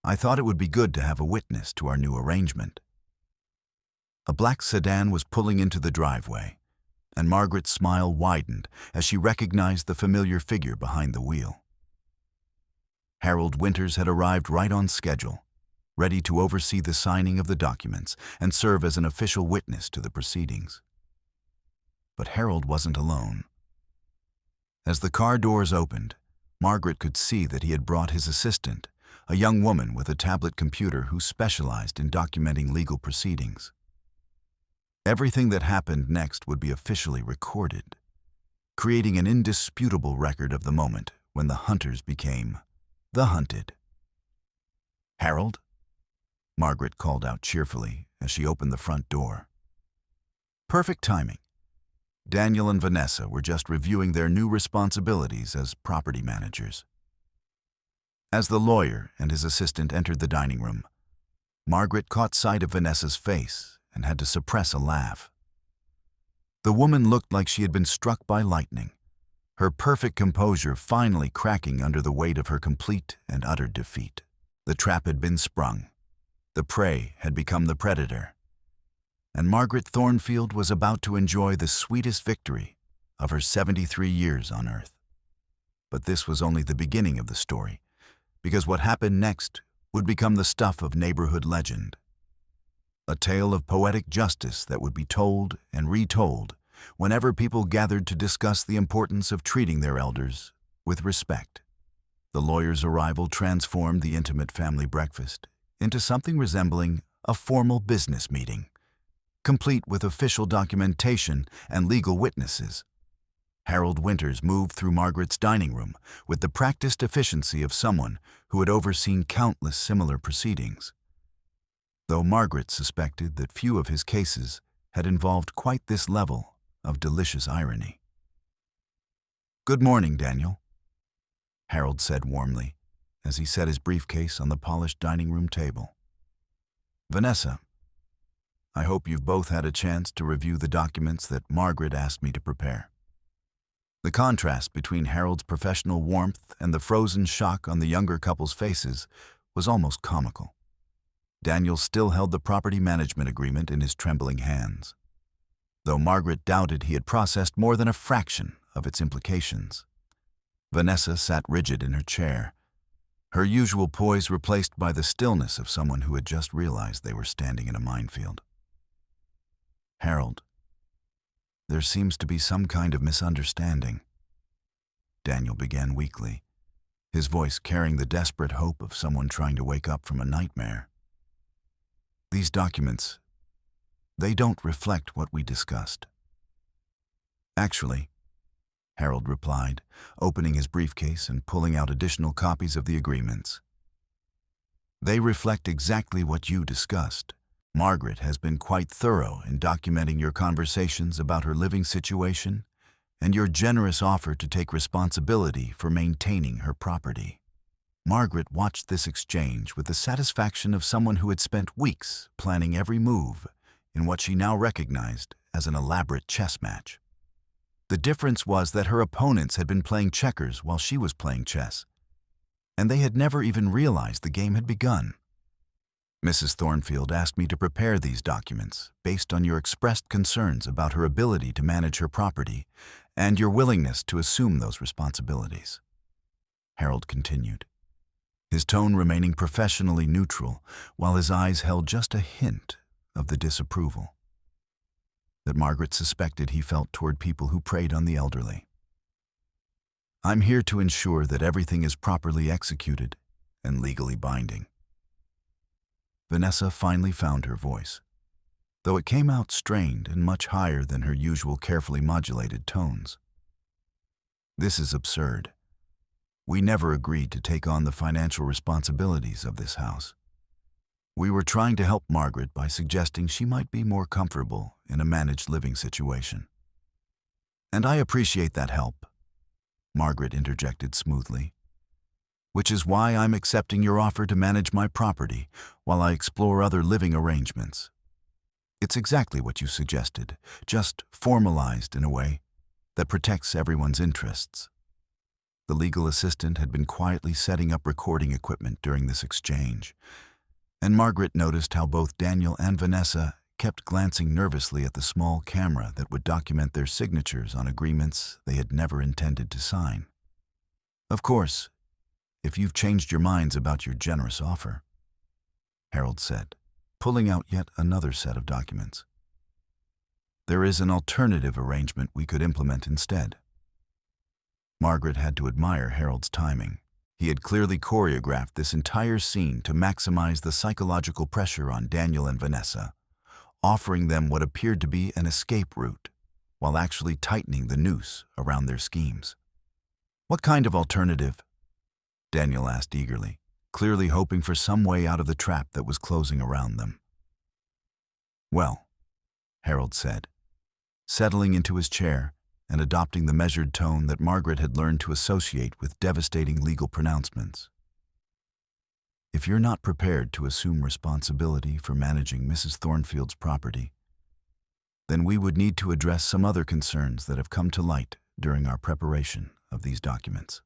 I thought it would be good to have a witness to our new arrangement." A black sedan was pulling into the driveway, and Margaret's smile widened as she recognized the familiar figure behind the wheel. Harold Winters had arrived right on schedule, ready to oversee the signing of the documents and serve as an official witness to the proceedings. But Harold wasn't alone. As the car doors opened, Margaret could see that he had brought his assistant, a young woman with a tablet computer who specialized in documenting legal proceedings. Everything that happened next would be officially recorded, creating an indisputable record of the moment when the hunters became the hunted. "Harold?" Margaret called out cheerfully as she opened the front door. Perfect timing. Daniel and Vanessa were just reviewing their new responsibilities as property managers. As the lawyer and his assistant entered the dining room, Margaret caught sight of Vanessa's face and had to suppress a laugh. The woman looked like she had been struck by lightning, her perfect composure finally cracking under the weight of her complete and utter defeat. The trap had been sprung. The prey had become the predator. And Margaret Thornfield was about to enjoy the sweetest victory of her 73 years on Earth. But this was only the beginning of the story, because what happened next would become the stuff of neighborhood legend. A tale of poetic justice that would be told and retold whenever people gathered to discuss the importance of treating their elders with respect. The lawyer's arrival transformed the intimate family breakfast into something resembling a formal business meeting, complete with official documentation and legal witnesses. Harold Winters moved through Margaret's dining room with the practiced efficiency of someone who had overseen countless similar proceedings, though Margaret suspected that few of his cases had involved quite this level of delicious irony. "Good morning, Daniel," Harold said warmly as he set his briefcase on the polished dining room table. "Vanessa, I hope you've both had a chance to review the documents that Margaret asked me to prepare." The contrast between Harold's professional warmth and the frozen shock on the younger couple's faces was almost comical. Daniel still held the property management agreement in his trembling hands, though Margaret doubted he had processed more than a fraction of its implications. Vanessa sat rigid in her chair, her usual poise replaced by the stillness of someone who had just realized they were standing in a minefield. "Harold, there seems to be some kind of misunderstanding," Daniel began weakly, his voice carrying the desperate hope of someone trying to wake up from a nightmare. "These documents, They don't reflect what we discussed. Actually, Harold replied, opening his briefcase and pulling out additional copies of the agreements. They reflect exactly what you discussed. Margaret has been quite thorough in documenting your conversations about her living situation and your generous offer to take responsibility for maintaining her property. Margaret watched this exchange with the satisfaction of someone who had spent weeks planning every move in what she now recognized as an elaborate chess match. The difference was that her opponents had been playing checkers while she was playing chess, and they had never even realized the game had begun. Mrs. Thornfield asked me to prepare these documents based on your expressed concerns about her ability to manage her property and your willingness to assume those responsibilities. Harold continued, his tone remaining professionally neutral while his eyes held just a hint of the disapproval that Margaret suspected he felt toward people who preyed on the elderly. I'm here to ensure that everything is properly executed and legally binding. Vanessa finally found her voice, though it came out strained and much higher than her usual carefully modulated tones. This is absurd. We never agreed to take on the financial responsibilities of this house. We were trying to help Margaret by suggesting she might be more comfortable in a managed living situation. And I appreciate that help, Margaret interjected smoothly, which is why I'm accepting your offer to manage my property while I explore other living arrangements. It's exactly what you suggested, just formalized in a way that protects everyone's interests. The legal assistant had been quietly setting up recording equipment during this exchange, and Margaret noticed how both Daniel and Vanessa kept glancing nervously at the small camera that would document their signatures on agreements they had never intended to sign. Of course, if you've changed your minds about your generous offer, Harold said, pulling out yet another set of documents. There is an alternative arrangement we could implement instead. Margaret had to admire Harold's timing. He had clearly choreographed this entire scene to maximize the psychological pressure on Daniel and Vanessa, offering them what appeared to be an escape route, while actually tightening the noose around their schemes. What kind of alternative? Daniel asked eagerly, clearly hoping for some way out of the trap that was closing around them. Well, Harold said, settling into his chair and adopting the measured tone that Margaret had learned to associate with devastating legal pronouncements. If you're not prepared to assume responsibility for managing Mrs. Thornfield's property, then we would need to address some other concerns that have come to light during our preparation of these documents.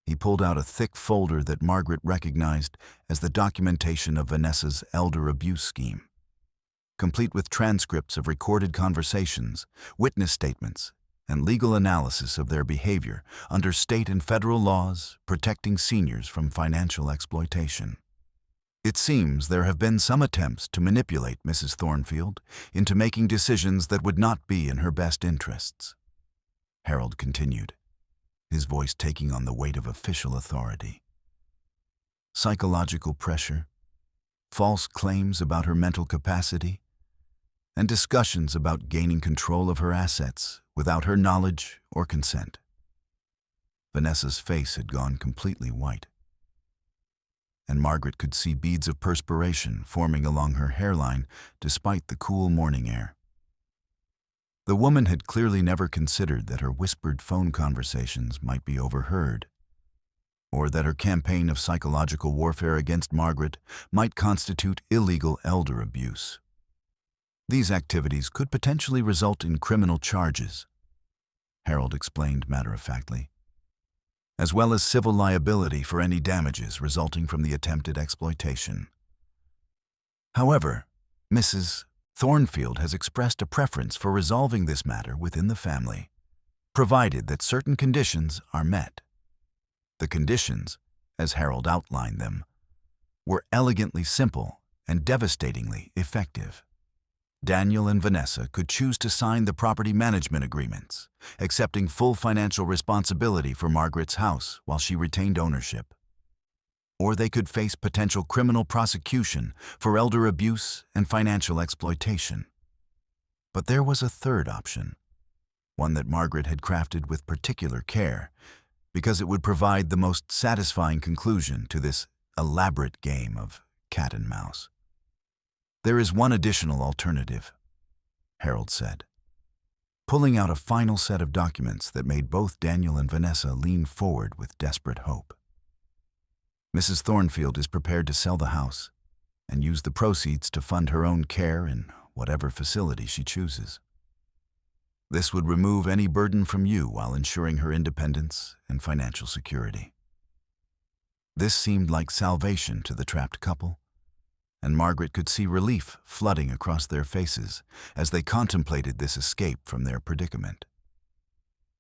He pulled out a thick folder that Margaret recognized as the documentation of Vanessa's elder abuse scheme, complete with transcripts of recorded conversations, witness statements, and legal analysis of their behavior under state and federal laws protecting seniors from financial exploitation. It seems there have been some attempts to manipulate Mrs. Thornfield into making decisions that would not be in her best interests, Harold continued, his voice taking on the weight of official authority. Psychological pressure, false claims about her mental capacity, and discussions about gaining control of her assets without her knowledge or consent. Vanessa's face had gone completely white, and Margaret could see beads of perspiration forming along her hairline despite the cool morning air. The woman had clearly never considered that her whispered phone conversations might be overheard, or that her campaign of psychological warfare against Margaret might constitute illegal elder abuse. These activities could potentially result in criminal charges, Harold explained matter-of-factly, as well as civil liability for any damages resulting from the attempted exploitation. However, Mrs. Thornfield has expressed a preference for resolving this matter within the family, provided that certain conditions are met. The conditions, as Harold outlined them, were elegantly simple and devastatingly effective. Daniel and Vanessa could choose to sign the property management agreements, accepting full financial responsibility for Margaret's house while she retained ownership. or they could face potential criminal prosecution for elder abuse and financial exploitation. But there was a third option, one that Margaret had crafted with particular care, because it would provide the most satisfying conclusion to this elaborate game of cat and mouse. "There is one additional alternative," Harold said, pulling out a final set of documents that made both Daniel and Vanessa lean forward with desperate hope. "Mrs. Thornfield is prepared to sell the house and use the proceeds to fund her own care in whatever facility she chooses. This would remove any burden from you while ensuring her independence and financial security." This seemed like salvation to the trapped couple, and Margaret could see relief flooding across their faces as they contemplated this escape from their predicament.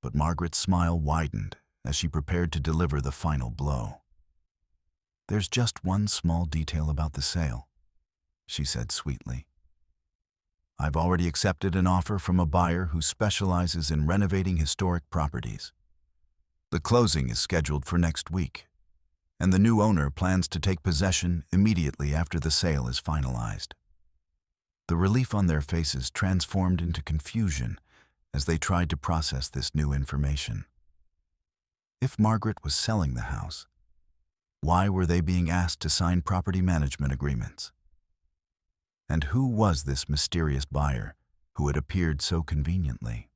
But Margaret's smile widened as she prepared to deliver the final blow. "There's just one small detail about the sale," she said sweetly. "I've already accepted an offer from a buyer who specializes in renovating historic properties. The closing is scheduled for next week, and the new owner plans to take possession immediately after the sale is finalized." The relief on their faces transformed into confusion as they tried to process this new information. If Margaret was selling the house, why were they being asked to sign property management agreements? And who was this mysterious buyer who had appeared so conveniently?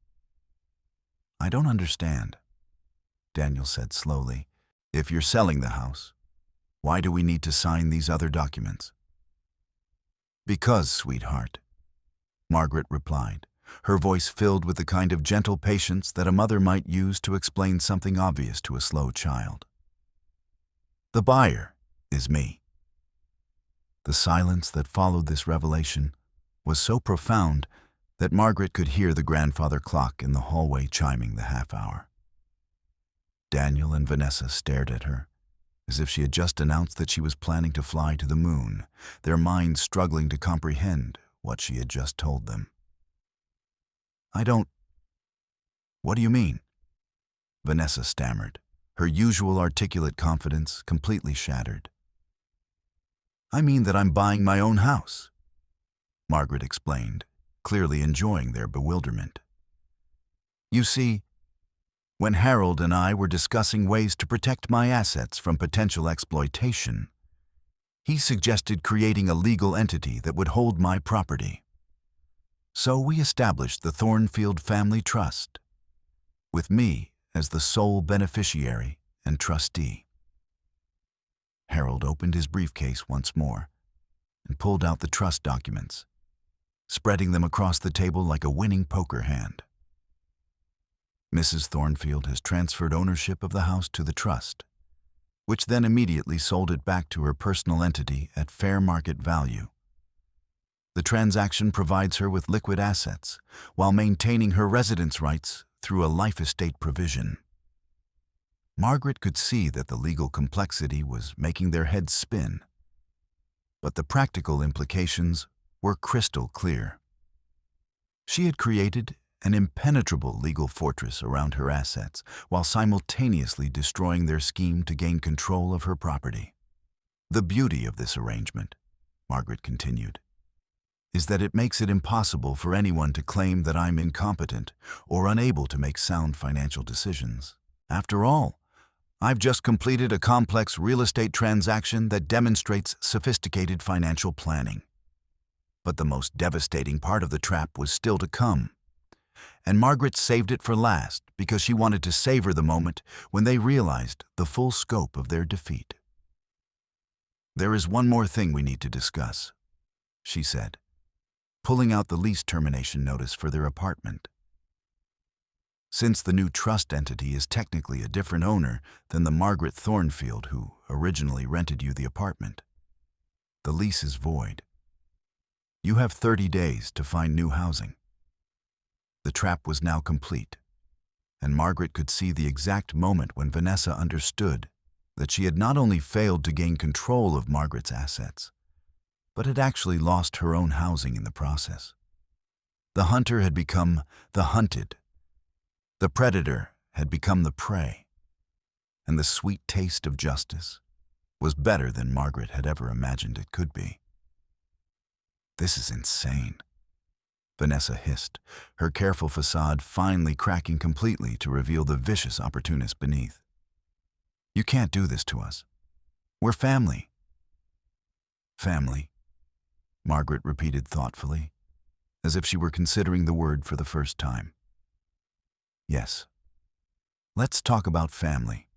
"I don't understand," Daniel said slowly. "If you're selling the house, why do we need to sign these other documents?" "Because, sweetheart," Margaret replied, her voice filled with the kind of gentle patience that a mother might use to explain something obvious to a slow child. "The buyer is me." The silence that followed this revelation was so profound that Margaret could hear the grandfather clock in the hallway chiming the half-hour. Daniel and Vanessa stared at her, as if she had just announced that she was planning to fly to the moon, their minds struggling to comprehend what she had just told them. What do you mean?" Vanessa stammered, her usual articulate confidence completely shattered. "I mean that I'm buying my own house," Margaret explained, clearly enjoying their bewilderment. "You see, when Harold and I were discussing ways to protect my assets from potential exploitation, he suggested creating a legal entity that would hold my property. So we established the Thornfield Family Trust, with me as the sole beneficiary and trustee." Harold opened his briefcase once more and pulled out the trust documents, spreading them across the table like a winning poker hand. "Mrs. Thornfield has transferred ownership of the house to the trust, which then immediately sold it back to her personal entity at fair market value. The transaction provides her with liquid assets while maintaining her residence rights through a life estate provision." Margaret could see that the legal complexity was making their heads spin, but the practical implications were crystal clear. She had created an impenetrable legal fortress around her assets while simultaneously destroying their scheme to gain control of her property. "The beauty of this arrangement," Margaret continued, "is that it makes it impossible for anyone to claim that I'm incompetent or unable to make sound financial decisions. After all, I've just completed a complex real estate transaction that demonstrates sophisticated financial planning. But the most devastating part of the trap was still to come, and Margaret saved it for last because she wanted to savor the moment when they realized the full scope of their defeat. "There is one more thing we need to discuss," she said, pulling out the lease termination notice for their apartment. "Since the new trust entity is technically a different owner than the Margaret Thornfield who originally rented you the apartment, the lease is void. You have 30 days to find new housing." The trap was now complete, and Margaret could see the exact moment when Vanessa understood that she had not only failed to gain control of Margaret's assets, but had actually lost her own housing in the process. The hunter had become the hunted. The predator had become the prey, and the sweet taste of justice was better than Margaret had ever imagined it could be. "This is insane," Vanessa hissed, her careful facade finally cracking completely to reveal the vicious opportunist beneath. "You can't do this to us. We're family." "Family," Margaret repeated thoughtfully, as if she were considering the word for the first time. "Yes. Let's talk about family.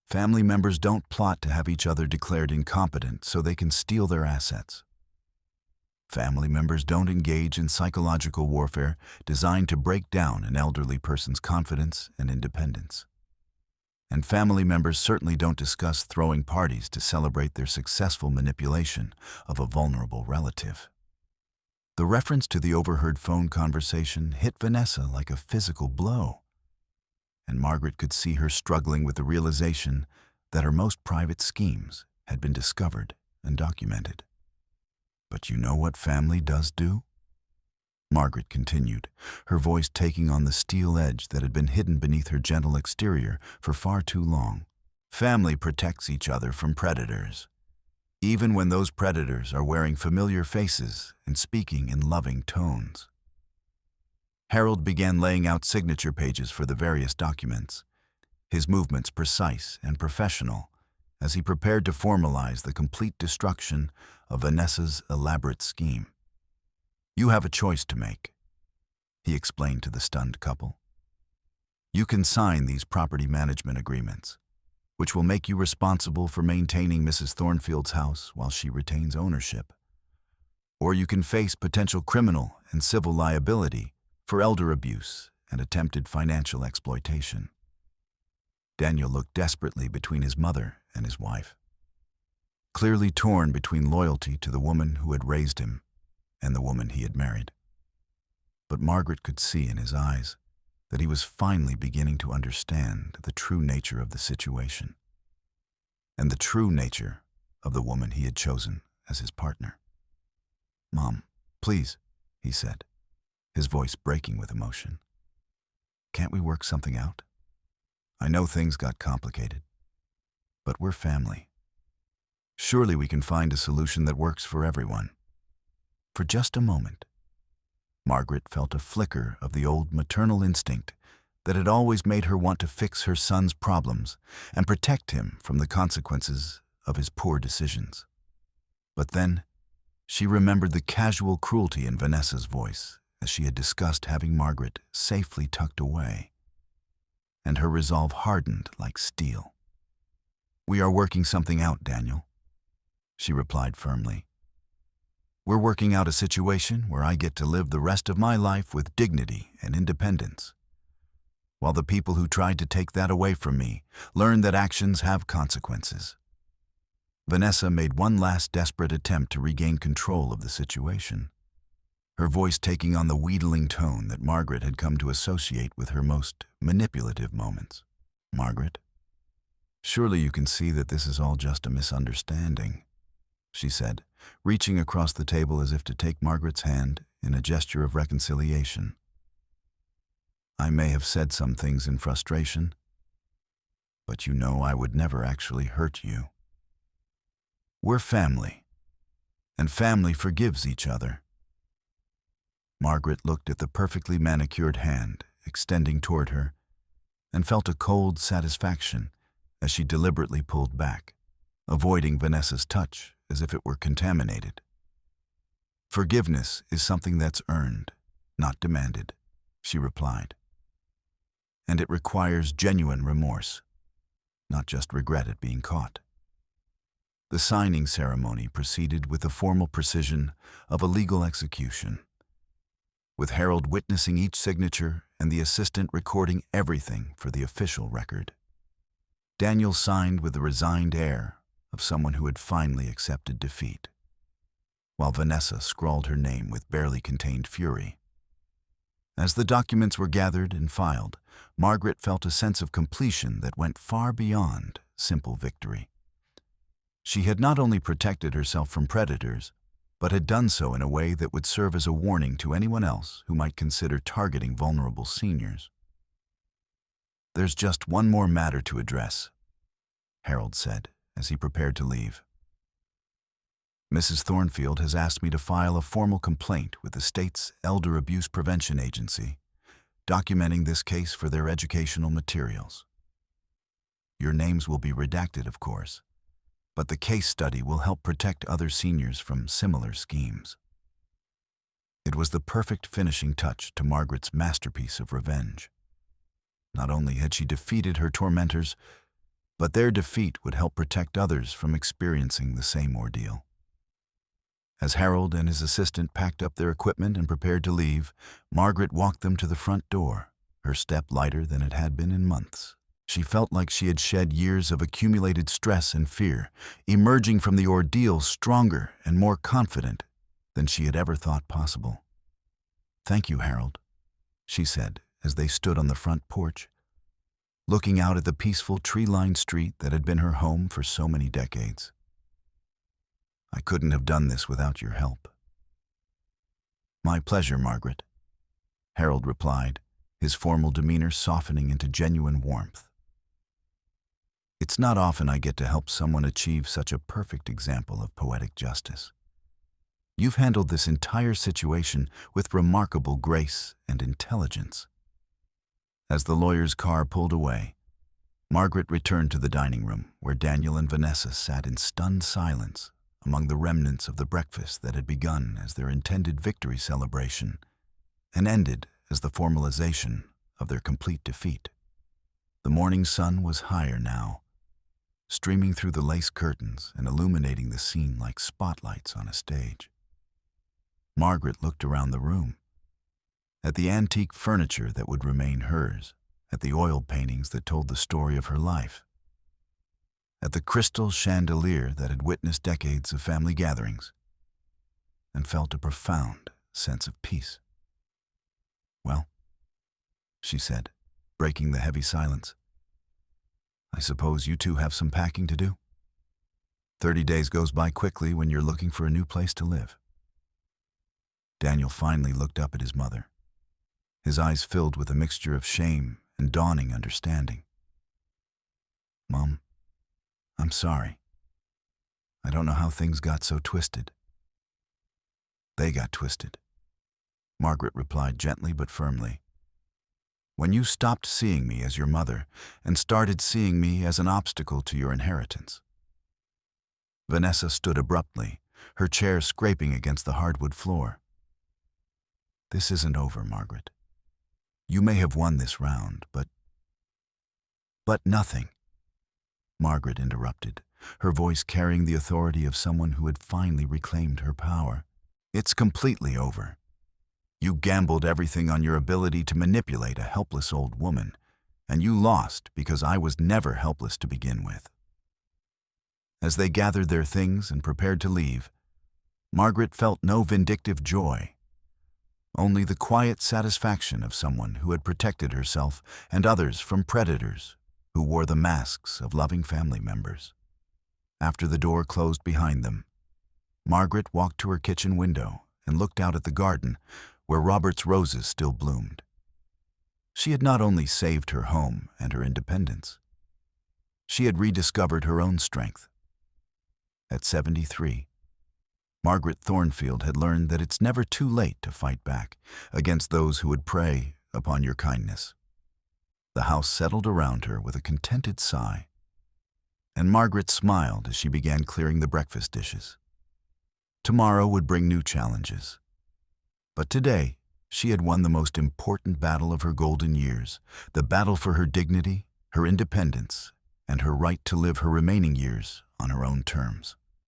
Family members don't plot to have each other declared incompetent so they can steal their assets. Family members don't engage in psychological warfare designed to break down an elderly person's confidence and independence. And family members certainly don't discuss throwing parties to celebrate their successful manipulation of a vulnerable relative." The reference to the overheard phone conversation hit Vanessa like a physical blow, and Margaret could see her struggling with the realization that her most private schemes had been discovered and documented. "But you know what family does do?" Margaret continued, her voice taking on the steel edge that had been hidden beneath her gentle exterior for far too long. "Family protects each other from predators, even when those predators are wearing familiar faces and speaking in loving tones." Harold began laying out signature pages for the various documents, his movements precise and professional, as he prepared to formalize the complete destruction of Vanessa's elaborate scheme. "You have a choice to make," he explained to the stunned couple. "You can sign these property management agreements, which will make you responsible for maintaining Mrs. Thornfield's house while she retains ownership. Or you can face potential criminal and civil liability for elder abuse and attempted financial exploitation." Daniel looked desperately between his mother and his wife, clearly torn between loyalty to the woman who had raised him and the woman he had married. But Margaret could see in his eyes that he was finally beginning to understand the true nature of the situation and the true nature of the woman he had chosen as his partner. "Mom, please," he said, his voice breaking with emotion. "Can't we work something out? I know things got complicated, but we're family. Surely we can find a solution that works for everyone." For just a moment, Margaret felt a flicker of the old maternal instinct that had always made her want to fix her son's problems and protect him from the consequences of his poor decisions. But then, she remembered the casual cruelty in Vanessa's voice as she had discussed having Margaret safely tucked away, and her resolve hardened like steel. "We are working something out, Daniel," she replied firmly. "We're working out a situation where I get to live the rest of my life with dignity and independence, while the people who tried to take that away from me learn that actions have consequences." Vanessa made one last desperate attempt to regain control of the situation, her voice taking on the wheedling tone that Margaret had come to associate with her most manipulative moments. "Margaret, surely you can see that this is all just a misunderstanding," she said, reaching across the table as if to take Margaret's hand in a gesture of reconciliation. "I may have said some things in frustration, but you know I would never actually hurt you. We're family, and family forgives each other." Margaret looked at the perfectly manicured hand extending toward her and felt a cold satisfaction as she deliberately pulled back, avoiding Vanessa's touch as if it were contaminated. "Forgiveness is something that's earned, not demanded," she replied. "And it requires genuine remorse, not just regret at being caught." The signing ceremony proceeded with the formal precision of a legal execution, with Harold witnessing each signature and the assistant recording everything for the official record. Daniel signed with the resigned air of someone who had finally accepted defeat, while Vanessa scrawled her name with barely contained fury. As the documents were gathered and filed, Margaret felt a sense of completion that went far beyond simple victory. She had not only protected herself from predators, but had done so in a way that would serve as a warning to anyone else who might consider targeting vulnerable seniors. "There's just one more matter to address," Harold said, as he prepared to leave. "Mrs. Thornfield has asked me to file a formal complaint with the state's Elder Abuse Prevention Agency, documenting this case for their educational materials. Your names will be redacted, of course, but the case study will help protect other seniors from similar schemes." It was the perfect finishing touch to Margaret's masterpiece of revenge. Not only had she defeated her tormentors, but their defeat would help protect others from experiencing the same ordeal. As Harold and his assistant packed up their equipment and prepared to leave, Margaret walked them to the front door, her step lighter than it had been in months. She felt like she had shed years of accumulated stress and fear, emerging from the ordeal stronger and more confident than she had ever thought possible. "Thank you, Harold," she said as they stood on the front porch, looking out at the peaceful tree-lined street that had been her home for so many decades. "I couldn't have done this without your help." "My pleasure, Margaret," Harold replied, his formal demeanor softening into genuine warmth. "It's not often I get to help someone achieve such a perfect example of poetic justice. You've handled this entire situation with remarkable grace and intelligence." As the lawyer's car pulled away, Margaret returned to the dining room where Daniel and Vanessa sat in stunned silence among the remnants of the breakfast that had begun as their intended victory celebration and ended as the formalization of their complete defeat. The morning sun was higher now, streaming through the lace curtains and illuminating the scene like spotlights on a stage. Margaret looked around the room, at the antique furniture that would remain hers, at the oil paintings that told the story of her life, at the crystal chandelier that had witnessed decades of family gatherings, and felt a profound sense of peace. "Well," she said, breaking the heavy silence, "I suppose you two have some packing to do? 30 days goes by quickly when you're looking for a new place to live." Daniel finally looked up at his mother, his eyes filled with a mixture of shame and dawning understanding. "Mom, I'm sorry. I don't know how things got so twisted." "They got twisted," Margaret replied gently but firmly. "When you stopped seeing me as your mother and started seeing me as an obstacle to your inheritance." Vanessa stood abruptly, her chair scraping against the hardwood floor. "This isn't over, Margaret. You may have won this round, but nothing," Margaret interrupted, her voice carrying the authority of someone who had finally reclaimed her power. "It's completely over. You gambled everything on your ability to manipulate a helpless old woman, and you lost because I was never helpless to begin with." As they gathered their things and prepared to leave, Margaret felt no vindictive joy, only the quiet satisfaction of someone who had protected herself and others from predators who wore the masks of loving family members. After the door closed behind them, Margaret walked to her kitchen window and looked out at the garden where Robert's roses still bloomed. She had not only saved her home and her independence, she had rediscovered her own strength. At 73, Margaret Thornfield had learned that it's never too late to fight back against those who would prey upon your kindness. The house settled around her with a contented sigh, and Margaret smiled as she began clearing the breakfast dishes. Tomorrow would bring new challenges, but today she had won the most important battle of her golden years, the battle for her dignity, her independence, and her right to live her remaining years on her own terms.